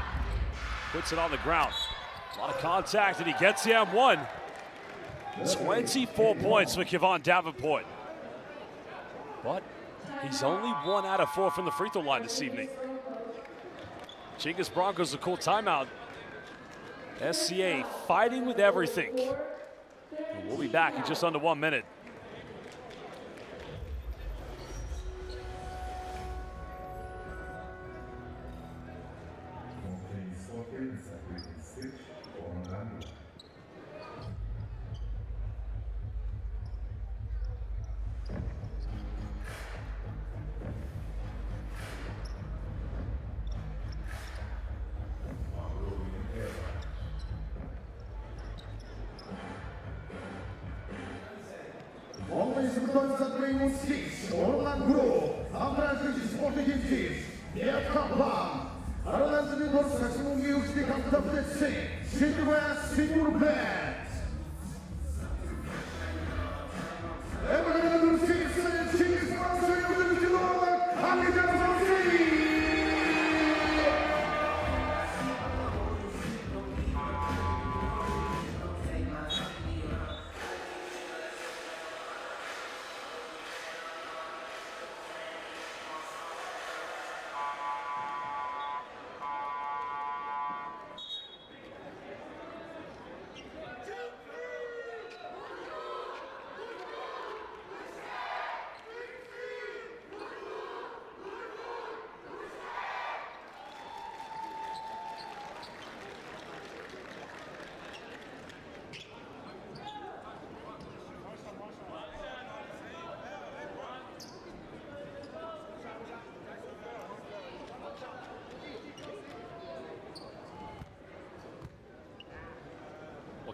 puts it on the ground. A lot of contact, and he gets the M1. 24 points for Kevon Davenport. But he's only 1 out of 4 from the free throw line this evening. Chinggis Broncos will call timeout. SCA fighting with everything. And we'll be back in just under 1 minute.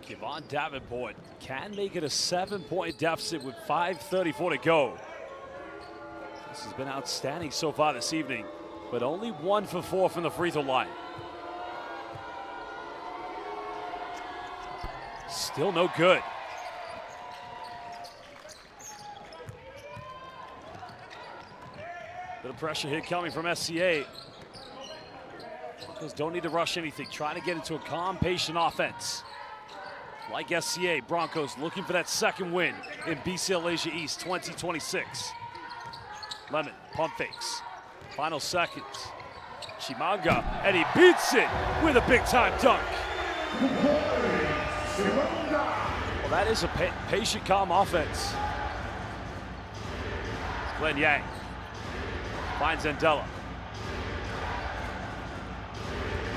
Kevon Davenport can make it a 7-point deficit with 5:34 to go. This has been outstanding so far this evening, but only 1 for 4 from the free throw line. Still no good. Bit of pressure here coming from SCA. Broncos don't need to rush anything. Trying to get into a calm, patient offense. Like SCA, Broncos looking for that second win in BCL Asia East 2026. Lemon, pump fakes. Final seconds. Chimanga, and he beats it with a big-time dunk. Well, that is a patient, calm offense. Glenn Yang finds Andela.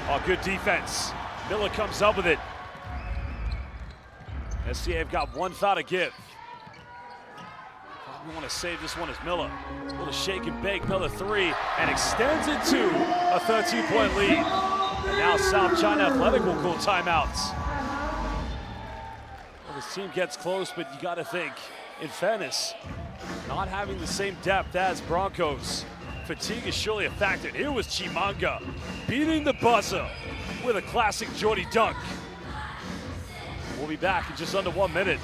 Oh, good defense. Miller comes up with it. SCA have got 1 foul to give. Probably want to save this one as Miller. A little shake and bake, another 3, and extends it to a 13-point lead. And now South China Athletic will call timeouts. Well, this team gets close, but you got to think, in fairness, not having the same depth as Broncos, fatigue is surely a factor. Here was Chimanga beating the buzzer with a classic Geordie dunk. We'll be back in just under 1 minute.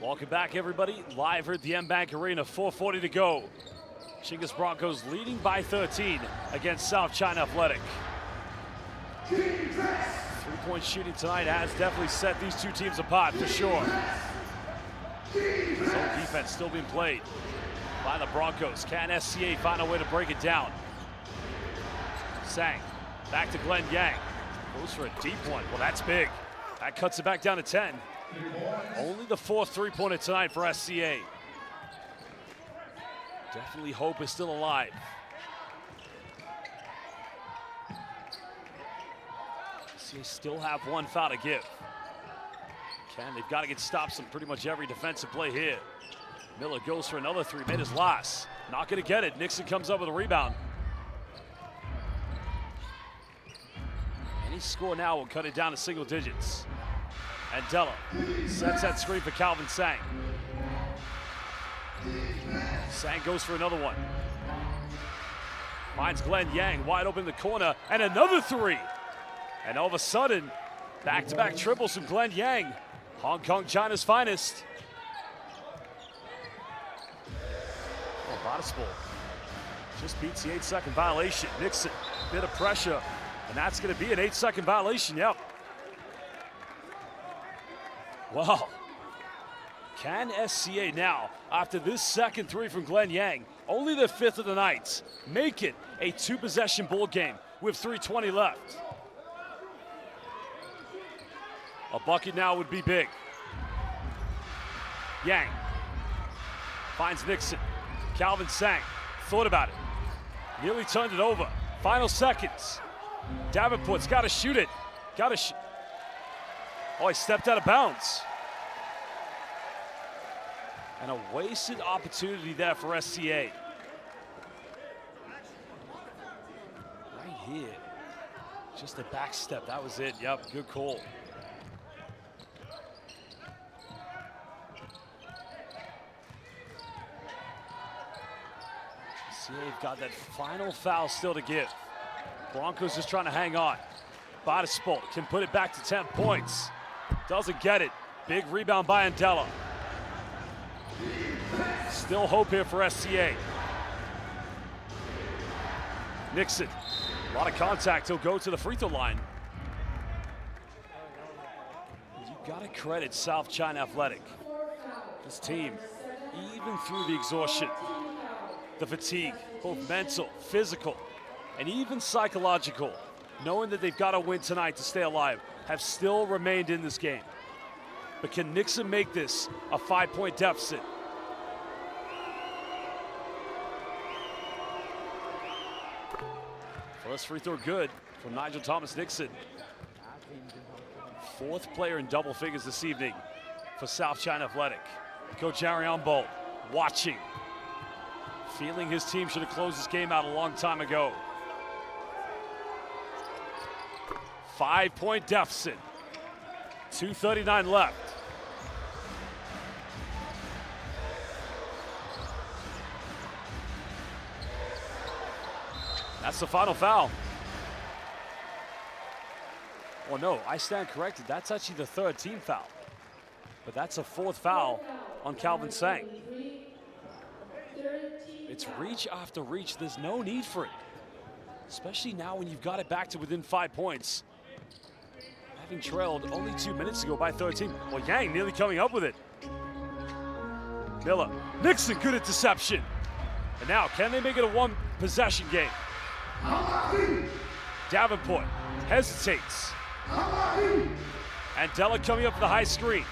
Welcome back, everybody. Live here at the M-Bank Arena, 4:40 to go. Chinggis Broncos leading by 13 against South China Athletic. 3-point shooting tonight has definitely set these two teams apart for sure. Zone defense still being played by the Broncos. Can SCA find a way to break it down? Sang back to Glenn Yang. Goes for a deep one. Well, that's big. That cuts it back down to 10. Only the 4th 3-pointer tonight for SCA. Definitely hope is still alive. SCA still have 1 foul to give. They've got to get stops on pretty much every defensive play here. Miller goes for another 3, made his last. Not going to get it. Nixon comes up with a rebound. Any score now will cut it down to single digits. Andela sets that screen for Calvin Sang. Sang goes for another one. Finds Glenn Yang wide open in the corner, and another 3. And all of a sudden, back-to-back triples from Glenn Yang. Hong Kong, China's finest. Oh, Bodispor just beats the 8-second violation. Nixon, bit of pressure, and that's going to be an 8-second violation, yep. Wow. Can SCA now, after this second 3 from Glenn Yang, only the 5th of the night, make it a 2-possession ball game with 3:20 left? A bucket now would be big. Yang finds Nixon. Calvin Sang thought about it. Nearly turned it over. Final seconds. Davenport's got to shoot it. Oh, he stepped out of bounds. And a wasted opportunity there for SCA. Right here. Just a back step. That was it. Yep, good call. SCA've got that final foul still to give. Broncos just trying to hang on. Bodispol can put it back to 10 points. Doesn't get it. Big rebound by Andela. Still hope here for SCA. Nixon, a lot of contact. He'll go to the free throw line. You gotta credit South China Athletic. This team, even through the exhaustion, the fatigue, both mental, physical, and even psychological, knowing that they've got to win tonight to stay alive, have still remained in this game. But can Nixon make this a 5-point deficit? First free throw good from Nigel Thomas-Nixon. Fourth player in double figures this evening for South China Athletic. Coach Ariane Bolt watching, feeling his team should have closed this game out a long time ago. 5-point deficit, 2:39 left. That's the final foul. Well, no, I stand corrected. That's actually the third team foul. But that's a fourth foul on Calvin Sang. It's reach after reach. There's no need for it. Especially now when you've got it back to within 5 points. Having trailed only 2 minutes ago by 13. Well, Yang nearly coming up with it. Miller, Nixon, good interception. And now, can they make it a one-possession game? Davenport hesitates. Andela coming up for the high screen.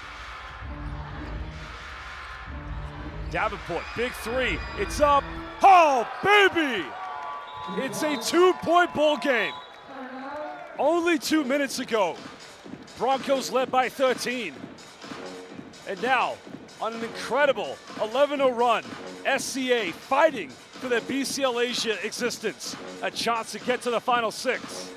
Davenport, big three, it's up. Oh, baby! It's a 2-point ball game. Only 2 minutes ago, Broncos led by 13. And now, on an incredible 11-0 run, SCA fighting for their BCL Asia existence. A chance to get to the final 6.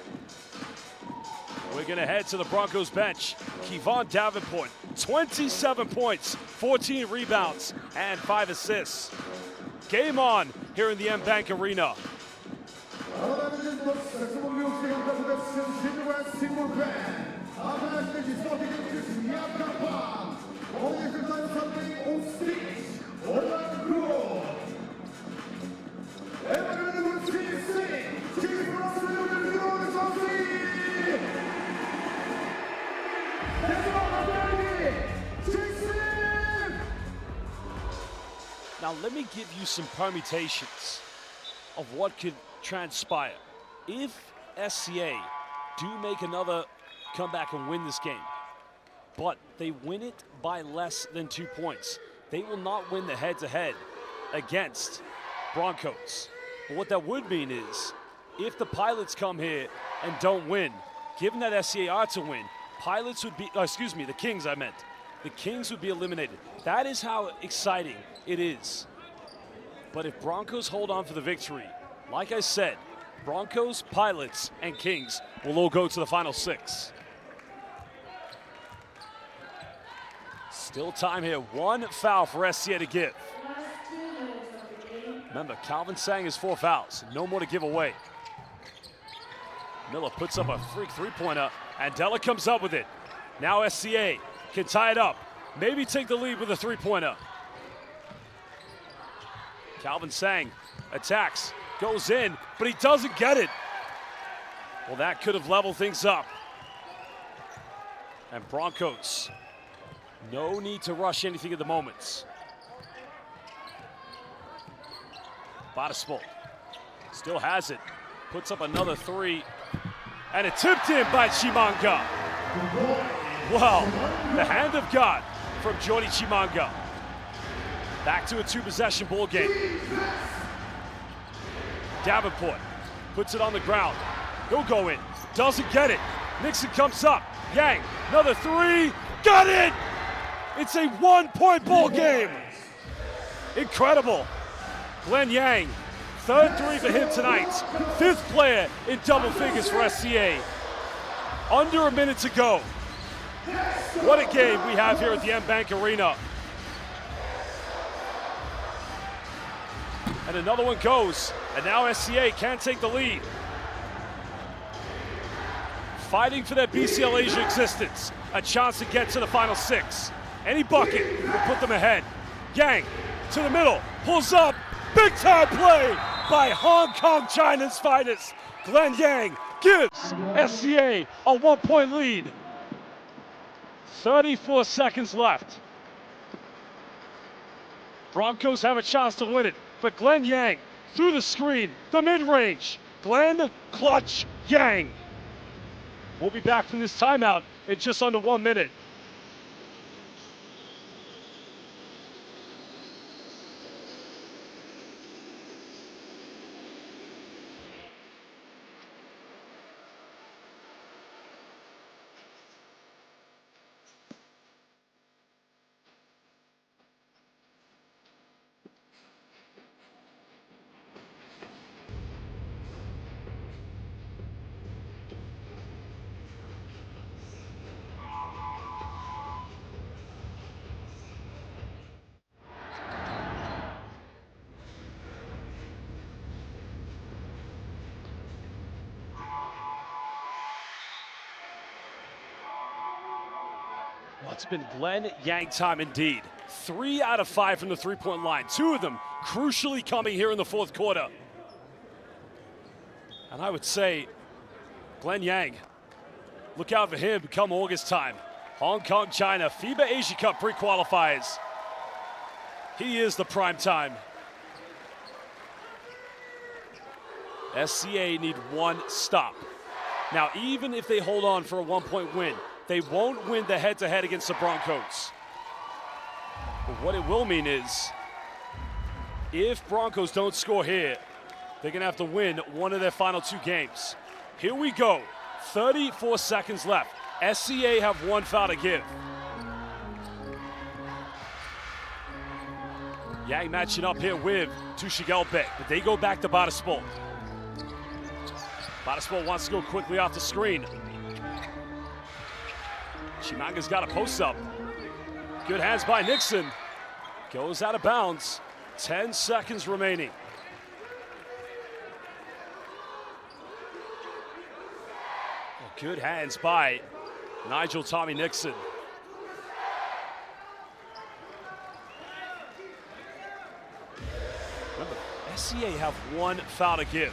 We're gonna head to the Broncos bench. Kevon Davenport, 27 points, 14 rebounds, and 5 assists. Game on here in the M-Bank Arena. Now let me give you some permutations of what could transpire if SCA do make another comeback and win this game, but they win it by less than 2 points. They will not win the head-to-head against Broncos. But what that would mean is, if the Pilots come here and don't win, given that SCA are to win, Pilots would be, the Kings I meant. The Kings would be eliminated. That is how exciting it is. But if Broncos hold on for the victory, like I said, Broncos, Pilots, and Kings will all go to the final 6. Still time here, 1 foul for SCA to give. Remember, Calvin Sang has 4 fouls, no more to give away. Miller puts up a freak three-pointer, and Della comes up with it. Now SCA can tie it up, maybe take the lead with a three-pointer. Calvin Sang attacks, goes in, but he doesn't get it. Well, that could have leveled things up. And Broncos, no need to rush anything at the moment. Bodispol still has it, puts up another 3, and it tipped in by Chimanga. Well, the hand of God from Jordy Chimanga. Back to a 2-possession ball game. Davenport puts it on the ground. He'll go in, doesn't get it. Nixon comes up, Yang, another 3, got it! It's a 1-point ball game. Incredible. Glenn Yang, 3rd 3 for him tonight. 5th player in double figures for SCA. Under a minute to go. What a game we have here at the M-Bank Arena. And another one goes. And now SCA can take the lead. Fighting for their BCL Asia existence. A chance to get to the final 6. Any bucket will put them ahead. Yang to the middle, pulls up. Big time play by Hong Kong China's finest. Glenn Yang gives SCA a 1-point lead. 34 seconds left. Broncos have a chance to win it, but Glenn Yang through the screen, the mid-range. Glenn clutch Yang. We'll be back from this timeout in just under 1 minute. Well, it's been Glenn Yang time indeed. 3 out of 5 from the three-point line. 2 of them crucially coming here in the fourth quarter. And I would say, Glenn Yang, look out for him come August time. Hong Kong, China, FIBA Asia Cup pre-qualifiers. He is the prime time. SCA need 1 stop. Now, even if they hold on for a 1-point win, they won't win the head-to-head against the Broncos. But what it will mean is, if Broncos don't score here, they're gonna have to win one of their final 2 games. Here we go, 34 seconds left. SCA have 1 foul to give. Yang matching up here with Tushigelbe, but they go back to Badaspol. Badaspol wants to go quickly off the screen. Chimanga's got a post up. Good hands by Nixon. Goes out of bounds. 10 seconds remaining. Good hands by Nigel Tommy Nixon. Remember, SCA have 1 foul to give.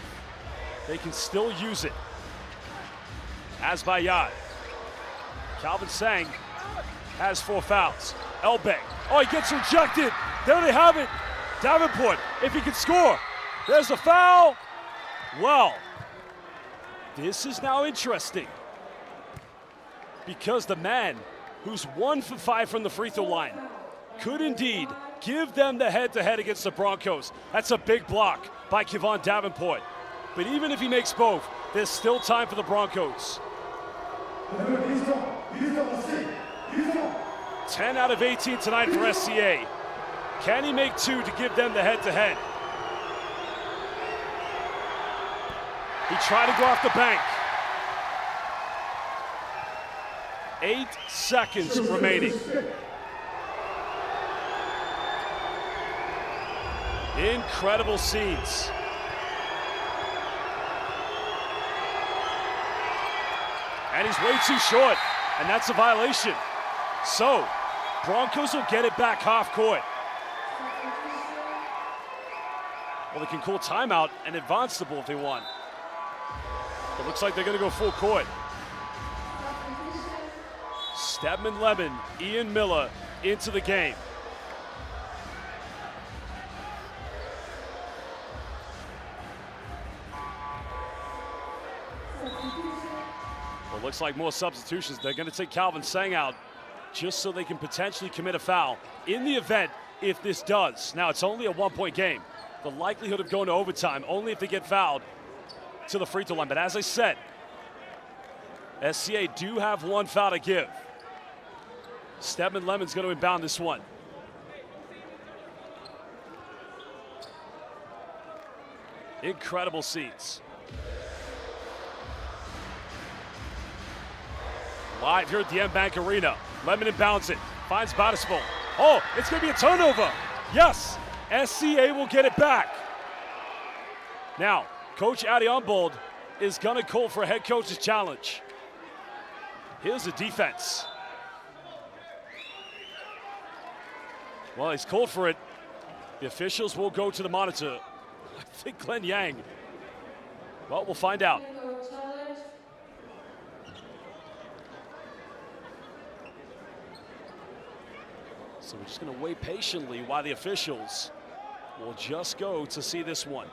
They can still use it. As by Yad. Calvin Sang has 4 fouls. Elbeck, oh, he gets rejected. There they have it. Davenport, if he can score. There's the foul. Well, this is now interesting, because the man who's 1 for 5 from the free throw line could indeed give them the head-to-head against the Broncos. That's a big block by Kevon Davenport. But even if he makes both, there's still time for the Broncos. 10 out of 18 tonight for SCA. Can he make 2 to give them the head-to-head? He tried to go off the bank. 8 seconds remaining. Incredible scenes. And he's way too short, and that's a violation. So, Broncos will get it back half court. Well, they can call timeout and advance the ball if they want. It looks like they're gonna go full court. Stedman Lemon, Ian Miller into the game. Well, looks like more substitutions. They're gonna take Calvin Sang out just so they can potentially commit a foul in the event if this does. Now, it's only a 1-point game. The likelihood of going to overtime only if they get fouled to the free throw line. But as I said, SCA do have 1 foul to give. Stedman Lemon's going to inbound this one. Incredible scenes. Live here at the M-Bank Arena. Lemon inbounds it, finds Badaspol. Oh, it's going to be a turnover. Yes, SCA will get it back. Now, Coach Adionbold is gonna call for a head coach's challenge. Here's the defense. Well, he's called for it. The officials will go to the monitor. I think Glenn Yang. Well, we'll find out. So we're just gonna wait patiently while the officials will just go to see this one.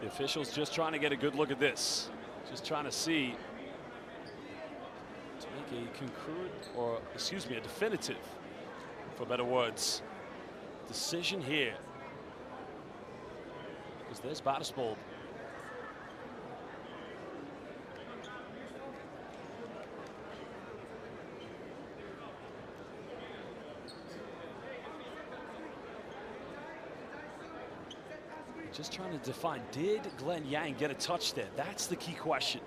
The officials just trying to get a good look at this. Just trying to see, to make a concurrent, or excuse me, a definitive, for better words, decision here. Because there's Battisbold. Just trying to define, did Glenn Yang get a touch there? That's the key question.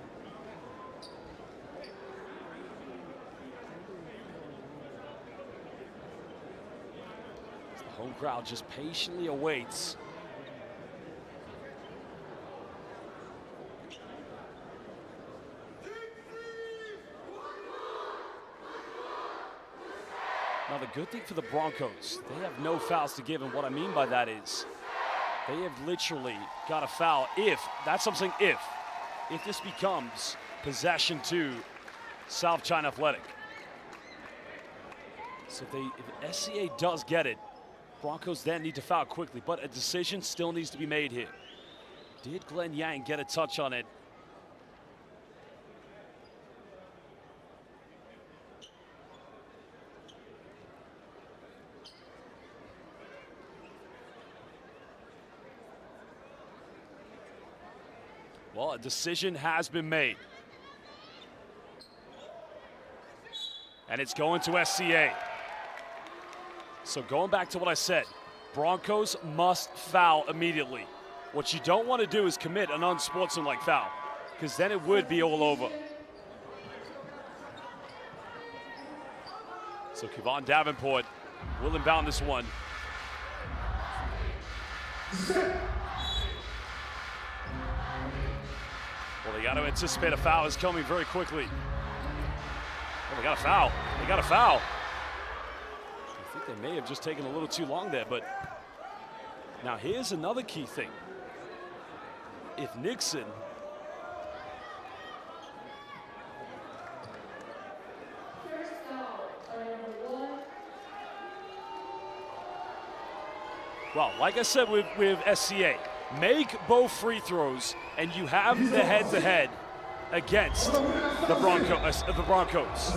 The home crowd just patiently awaits. Now the good thing for the Broncos, they have no fouls to give, and what I mean by that is, they have literally got a foul if, that's what I'm saying, if this becomes possession to South China Athletic. So if SCA does get it, Broncos then need to foul quickly, but a decision still needs to be made here. Did Glenn Yang get a touch on it? Well, a decision has been made. And it's going to SCA. So going back to what I said, Broncos must foul immediately. What you don't want to do is commit an unsportsmanlike foul, because then it would be all over. So Kevon Davenport will inbound this one. Well, they got to anticipate a foul is coming very quickly. Oh, they got a foul. They got a foul. I think they may have just taken a little too long there, but now here's another key thing. If Nixon well, like I said with SCA, make both free throws and you have the head-to-head against the Broncos.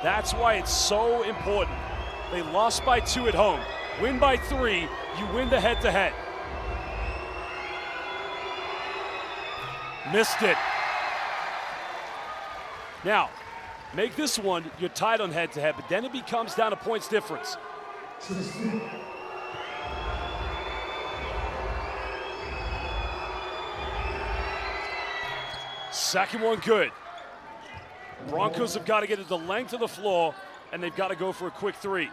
That's why it's so important. They lost by 2 at home. Win by 3, you win the head-to-head. Missed it. Now, make this one, you're tied on head-to-head, but then it becomes down to points difference. Second one good. Broncos have got to get it the length of the floor, and they've got to go for a quick 3.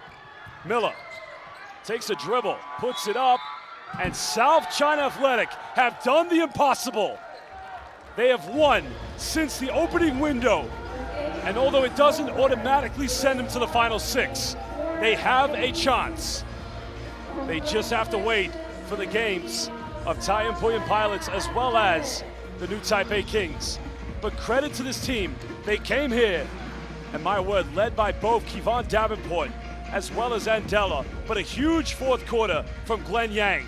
Miller takes a dribble, puts it up, and South China Athletic have done the impossible. They have won since the opening window, and although it doesn't automatically send them to the final 6, they have a chance. They just have to wait for the games of Thai Empoyan Pilots as well as the new Taipei Kings. But credit to this team, they came here, and my word, led by both Kevon Davenport as well as Andela, but a huge fourth quarter from Glenn Yang.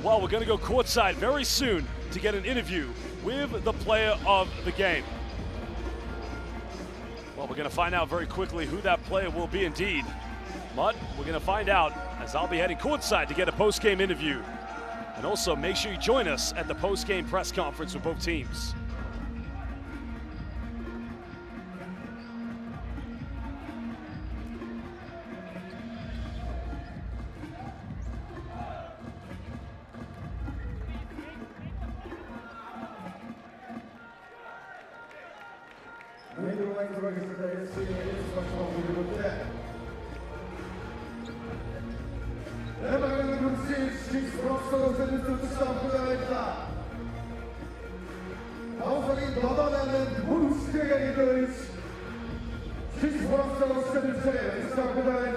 Well, we're gonna go courtside very soon to get an interview with the player of the game. Well, we're gonna find out very quickly who that player will be indeed. But we're gonna find out as I'll be heading courtside to get a post-game interview. And also make sure you join us at the post-game press conference with both teams. Nederlandse register is van de Everyone who sees Chinggis Broncos and to the stop of the line. Hopefully, Babala's boost is Chinggis Broncos and the stop of the line.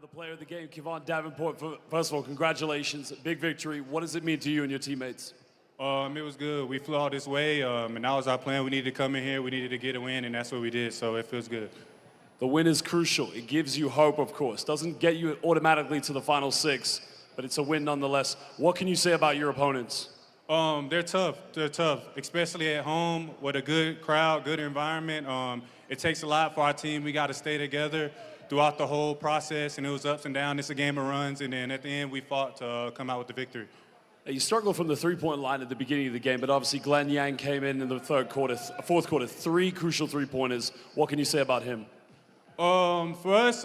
The player of the game, Kevon Davenport. First of all, congratulations, big victory. What does it mean to you and your teammates? It was good. We flew all this way, and that was our plan. We needed to come in here. We needed to get a win, and that's what we did, so it feels good. The win is crucial. It gives you hope, of course. Doesn't get you automatically to the final six, but it's a win nonetheless. What can you say about your opponents? They're tough. They're tough, especially at home with a good crowd, good environment. It takes a lot for our team. We got to stay together throughout the whole process, and it was ups and downs. It's a game of runs, and then at the end, we fought to come out with the victory. You struggled from the three-point line at the beginning of the game, but obviously Glenn Yang came in the fourth quarter, 3 crucial three-pointers. What can you say about him? For us,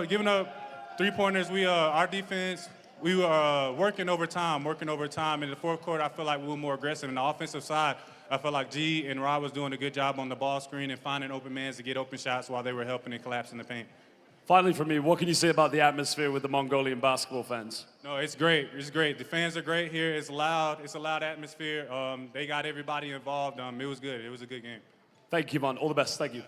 giving up three-pointers, our defense, we were working overtime. In the fourth quarter, I feel like we were more aggressive. In the offensive side, I felt like G and Rod was doing a good job on the ball screen and finding open mans to get open shots while they were helping and collapsing the paint. Finally, for me, what can you say about the atmosphere with the Mongolian basketball fans? No, it's great. It's great. The fans are great here. It's loud. It's a loud atmosphere. They got everybody involved. It was good. It was a good game. Thank you, Kevon. All the best. Thank you.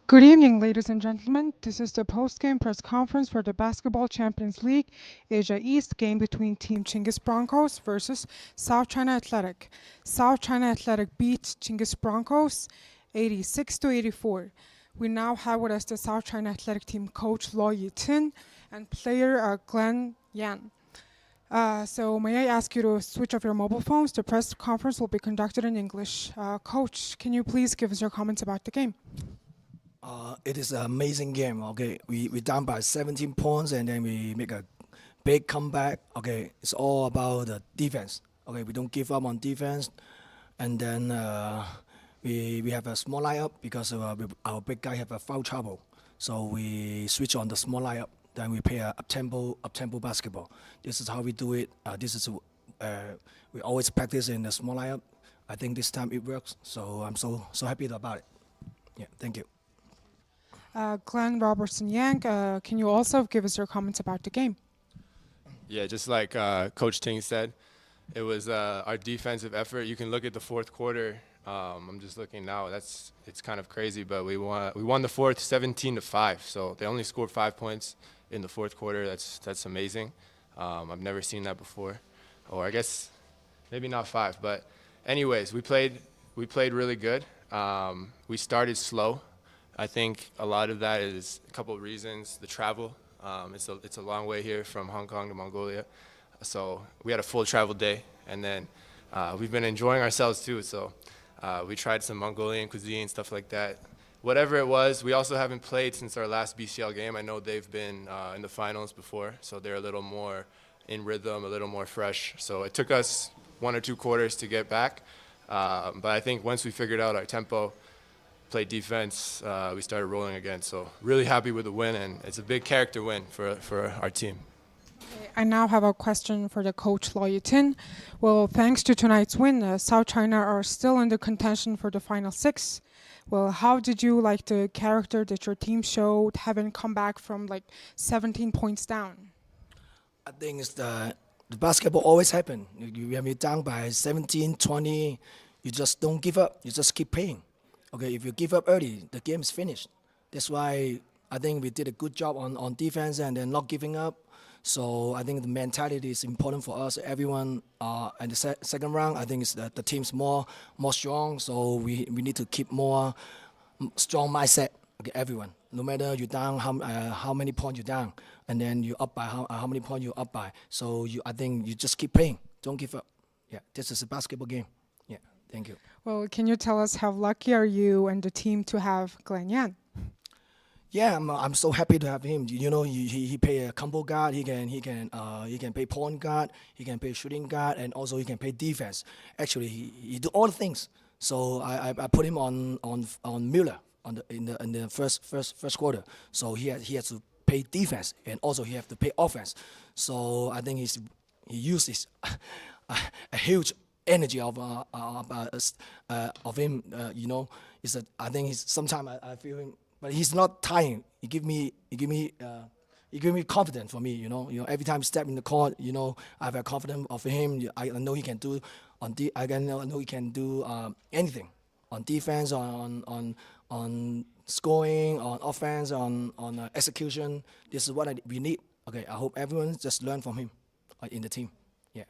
Good evening, ladies and gentlemen. This is the post-game press conference for the Basketball Champions League Asia East game between Team Chinggis Broncos versus South China Athletic. South China Athletic beat Chinggis Broncos 86-84. We now have with us the South China Athletic team coach Lo Yi-tin and player Glenn Yan. So may I ask you to switch off your mobile phones? The press conference will be conducted in English. Coach, can you please give us your comments about the game? It is an amazing game. Okay, we down by 17 points and then we make a big comeback. Okay, it's all about the defense. Okay, we don't give up on defense, and then we have a small lineup because our big guy have a foul trouble. So we switch on the small lineup. Then we play up tempo basketball. This is how we do it. We always practice in the small lineup. I think this time it works. So I'm so happy about it. Yeah, thank you. Glenn Robertson Yang, can you also give us your comments about the game? Yeah, just like Coach Ting said, it was our defensive effort. You can look at the fourth quarter. I'm just looking now. It's kind of crazy, but we won the fourth 17-5. So they only scored 5 points in the fourth quarter. That's amazing. I've never seen that before, or I guess maybe not 5. But anyways, we played really good. We started slow. I think a lot of that is a couple of reasons. The travel. It's a long way here from Hong Kong to Mongolia. So we had a full travel day, and then we've been enjoying ourselves too. So we tried some Mongolian cuisine, stuff like that. Whatever it was, we also haven't played since our last BCL game. I know they've been in the finals before, so they're a little more in rhythm, a little more fresh. So it took us 1 or 2 quarters to get back. But I think once we figured out our tempo, played defense, we started rolling again. So really happy with the win, and it's a big character win for our team. I now have a question for the coach, Lo Yitin. Well, thanks to tonight's win, South China are still in the contention for the final 6. Well, how did you like the character that your team showed, having come back from like 17 points down? I think it's the basketball always happen. When you're down by 17, 20, you just don't give up. You just keep playing. Okay, if you give up early, the game is finished. That's why I think we did a good job on defense and then not giving up. So I think the mentality is important for us. Everyone in the second round, I think it's the team's more strong. So we need to keep more strong mindset. Okay, everyone, no matter you're down how many points you're down, and then you up by how many points you're up by. So I think you just keep playing. Don't give up. Yeah, this is a basketball game. Yeah, thank you. Well, can you tell us how lucky are you and the team to have Glenn Yan? Yeah, I'm so happy to have him. You know, he play a combo guard. He can play point guard. He can play shooting guard, and also he can play defense. Actually, he do all the things. So I put him on Miller in the first quarter. So he has to play defense, and also he have to play offense. So I think he uses a huge energy of him. You know, I think sometimes I feel him. But he's not tiring. He give me confidence for me. You know, every time he step in the court, you know, I have a confidence of him. I know he can do I know he can do anything on defense, on scoring, on offense, on execution. This is what we need. Okay, I hope everyone just learn from him in the team. Yeah.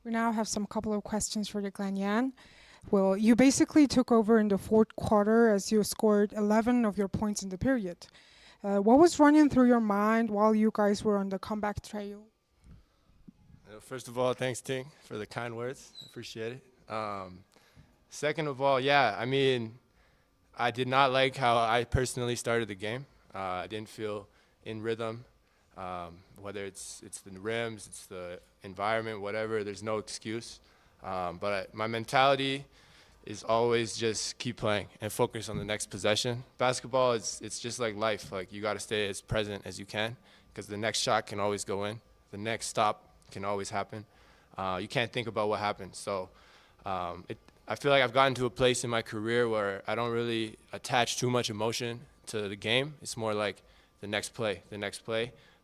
We now have some couple of questions for the Glenn Yan. Well, you basically took over in the fourth quarter as you scored 11 of your points in the period. What was running through your mind while you guys were on the comeback trail? First of all, thanks, Ting, for the kind words. I appreciate it. Second of all, yeah, I mean, I did not like how I personally started the game. I didn't feel in rhythm. Whether it's the rims, it's the environment, whatever, there's no excuse. But my mentality is always just keep playing and focus on the next possession. Basketball, it's just like life. Like, you got to stay as present as you can, because the next shot can always go in. The next stop can always happen. You can't think about what happened. So I feel like I've gotten to a place in my career where I don't really attach too much emotion to the game. It's more like the next play.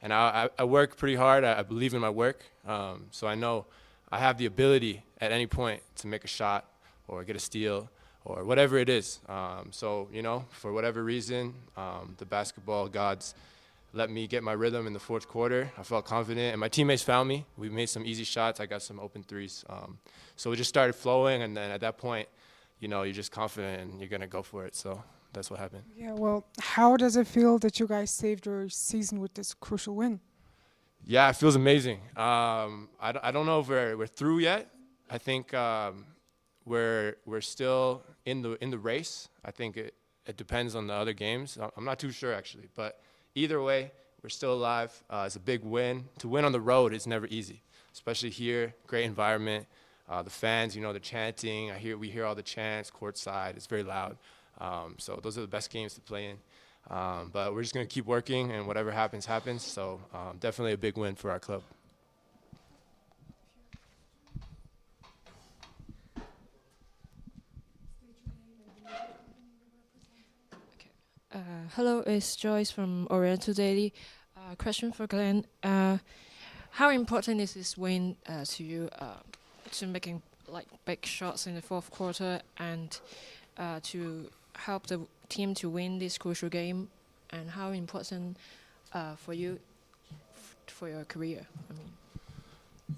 And I work pretty hard. I believe in my work. So I know I have the ability at any point to make a shot or get a steal or whatever it is. So, you know, for whatever reason, the basketball gods let me get my rhythm in the fourth quarter. I felt confident, and my teammates found me. We made some easy shots. I got some open threes. So it just started flowing, and then at that point, you know, you're just confident and you're going to go for it. So that's what happened. Yeah, well, how does it feel that you guys saved your season with this crucial win? Yeah, it feels amazing. I don't know if we're through yet. I think we're still in the race. I think it depends on the other games. I'm not too sure, actually, but either way, we're still alive. It's a big win. To win on the road is never easy, especially here. Great environment. The fans, you know, the chanting. We hear all the chants courtside. It's very loud. So those are the best games to play in. But we're just going to keep working, and whatever happens, happens. So definitely a big win for our club. Hello, it's Joyce from Oriental Daily. Question for Glenn. How important is this win to you to making like big shots in the fourth quarter and to help the team to win this crucial game? And how important for you for your career? I mean.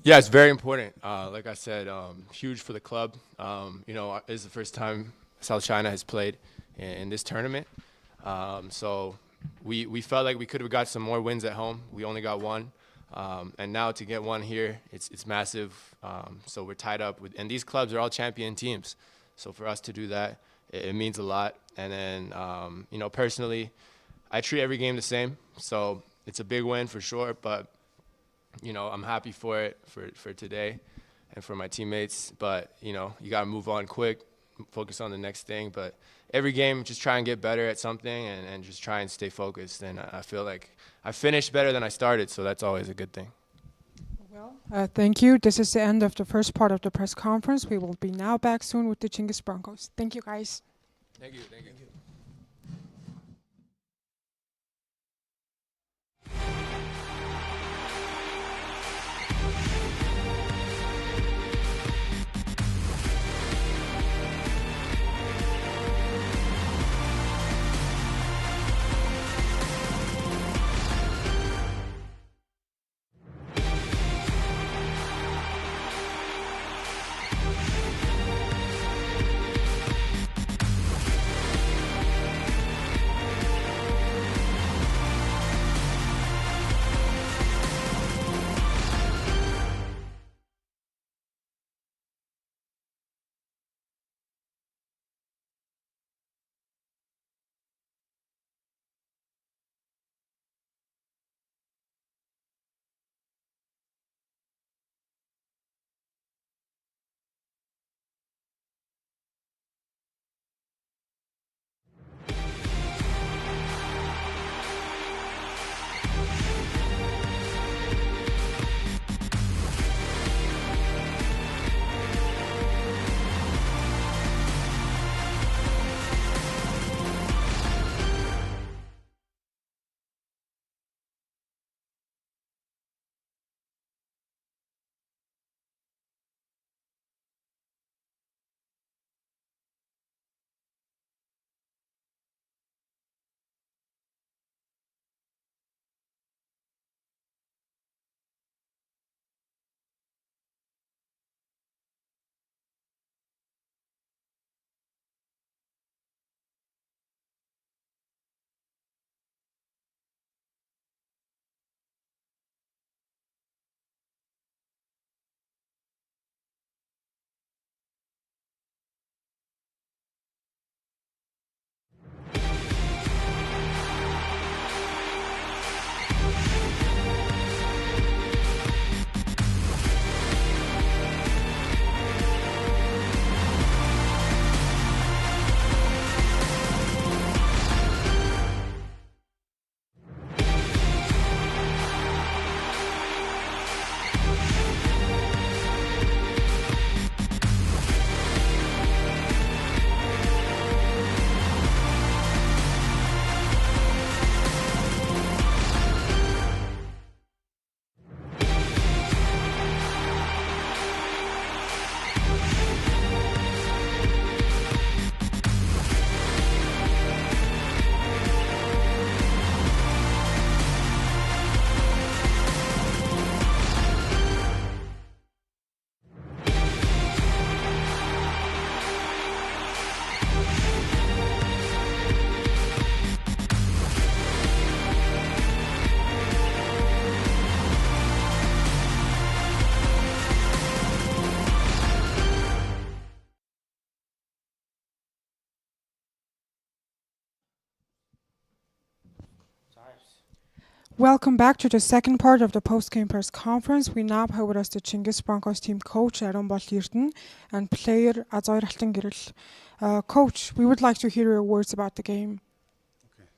Yeah, it's very important. Like I said, huge for the club. It's the first time South China has played in this tournament. So we felt like we could have got some more wins at home. We only got one. And now to get one here, it's massive. So we're tied up with, and these clubs are all champion teams. So for us to do that, it means a lot. And then, personally, I treat every game the same. So it's a big win for sure, but I'm happy for it for today and for my teammates. But, you got to move on quick, focus on the next thing. But every game, just try and get better at something and just try and stay focused. And I feel like I finished better than I started, so that's always a good thing. Well, thank you. This is the end of the first part of the press conference. We will be now back soon with the Chinggis Broncos. Thank you, guys. Thank you. Thank you. Welcome back to the second part of the post-game press conference. We now have with us the Chinggis Broncos team coach Aaron Bolirden and player Azoy Girl. Coach, we would like to hear your words about the game. Okay.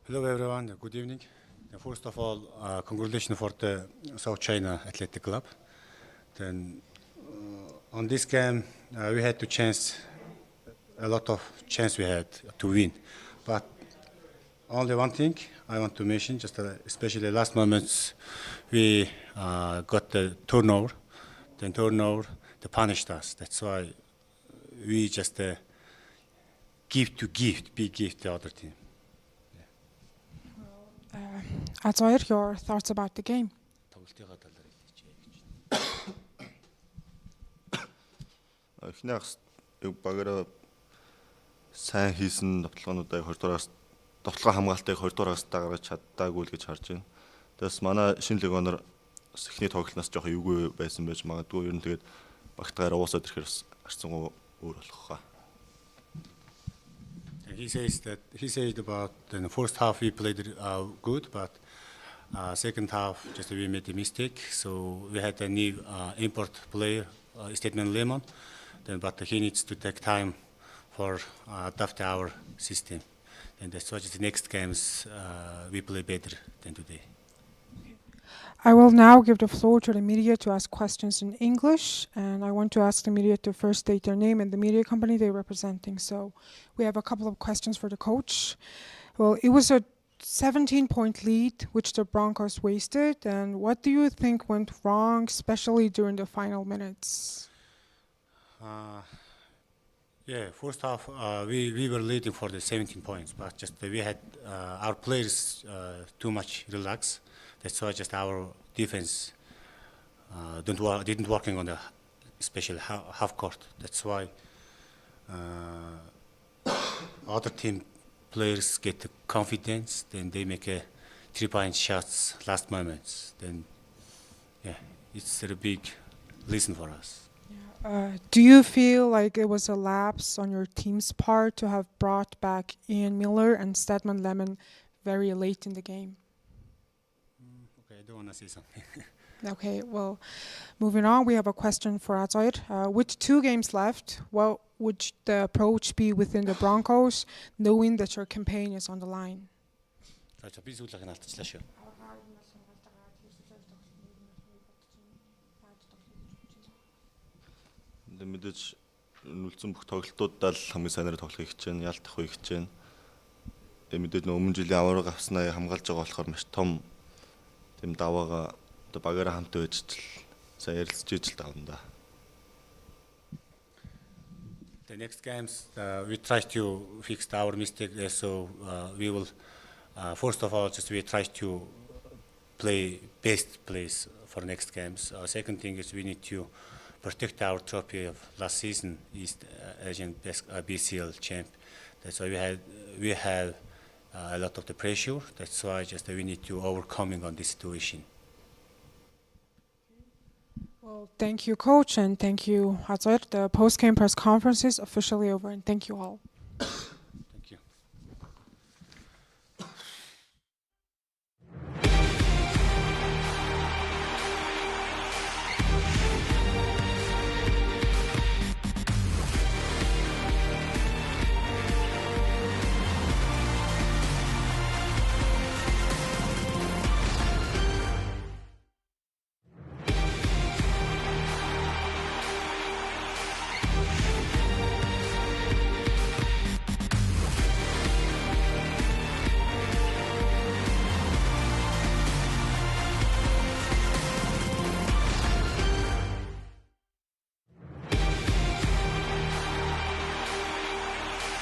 Hello everyone, good evening. First of all, congratulations for the South China Athletic Club. Then on this game, we had a lot of chance we had to win. But Only one thing I want to mention, just especially last moments, we got the turnover. Then turnover, they punished us. That's why we just big gift the other team. Azoir, your thoughts about the game? Эхний багаараа сайн хийсэн тоглоомнуудыг 20 дугаараас тоглоом хамгаалтыг 20 дугаараас гаргаж чаддаагүй л гэж харж байна. Тэгээс манай шинэ легионер эхний тоглолтоос жоох эвгүй байсан байж магадгүй. Ер нь тэгээд багтгаар уусаад ирэхээр харцсангуу өөр болох хаа. He said about the first half we played good, but second half just we made a mistake. So we had a new import player, Statement Lemon. Then, but he needs to take time for adapt our system. And that's why the next games we play better than today. I will now give the floor to the media to ask questions in English, and I want to ask the media to first state their name and the media company they're representing. So we have a couple of questions for the coach. Well, it was a 17-point lead, which the Broncos wasted, and what do you think went wrong, especially during the final minutes? Yeah, first half we were leading for the 17 points, but just we had our players too much relaxed. That's why just our defense didn't working on the special half court. That's why other team players get the confidence, then they make a 3-point shots last moments. Then yeah, it's a big lesson for us. Do you feel like it was a lapse on your team's part to have brought back Ian Miller and Stedman Lemon very late in the game? Okay, I don't want to say something. Okay, well, moving on, we have a question for Azoir. With 2 games left, what would the approach be within the Broncos, knowing that your campaign is on the line? Мэдээж нүлцэн бүх тоглолтуудаа л хамгийн сайнаар тоглохыг хичээнэ, ялтах үе хичээнэ. Мэдээж өмнө жилийн аварга авснаа хамгаалж байгаа болохоор маш том тэм даваага одоо багаараа хамтаа байж л сайн ярилцж ижил тавна да. The next games we try to fix our mistake, so we will first of all just we try to play best plays for next games. Second thing is we need to protect our trophy of last season, East Asian BCL champ. That's why we have a lot of the pressure. That's why just we need to overcoming on this situation. Well, thank you, Coach, and thank you, Azoir. The post-game press conference is officially over, and thank you all.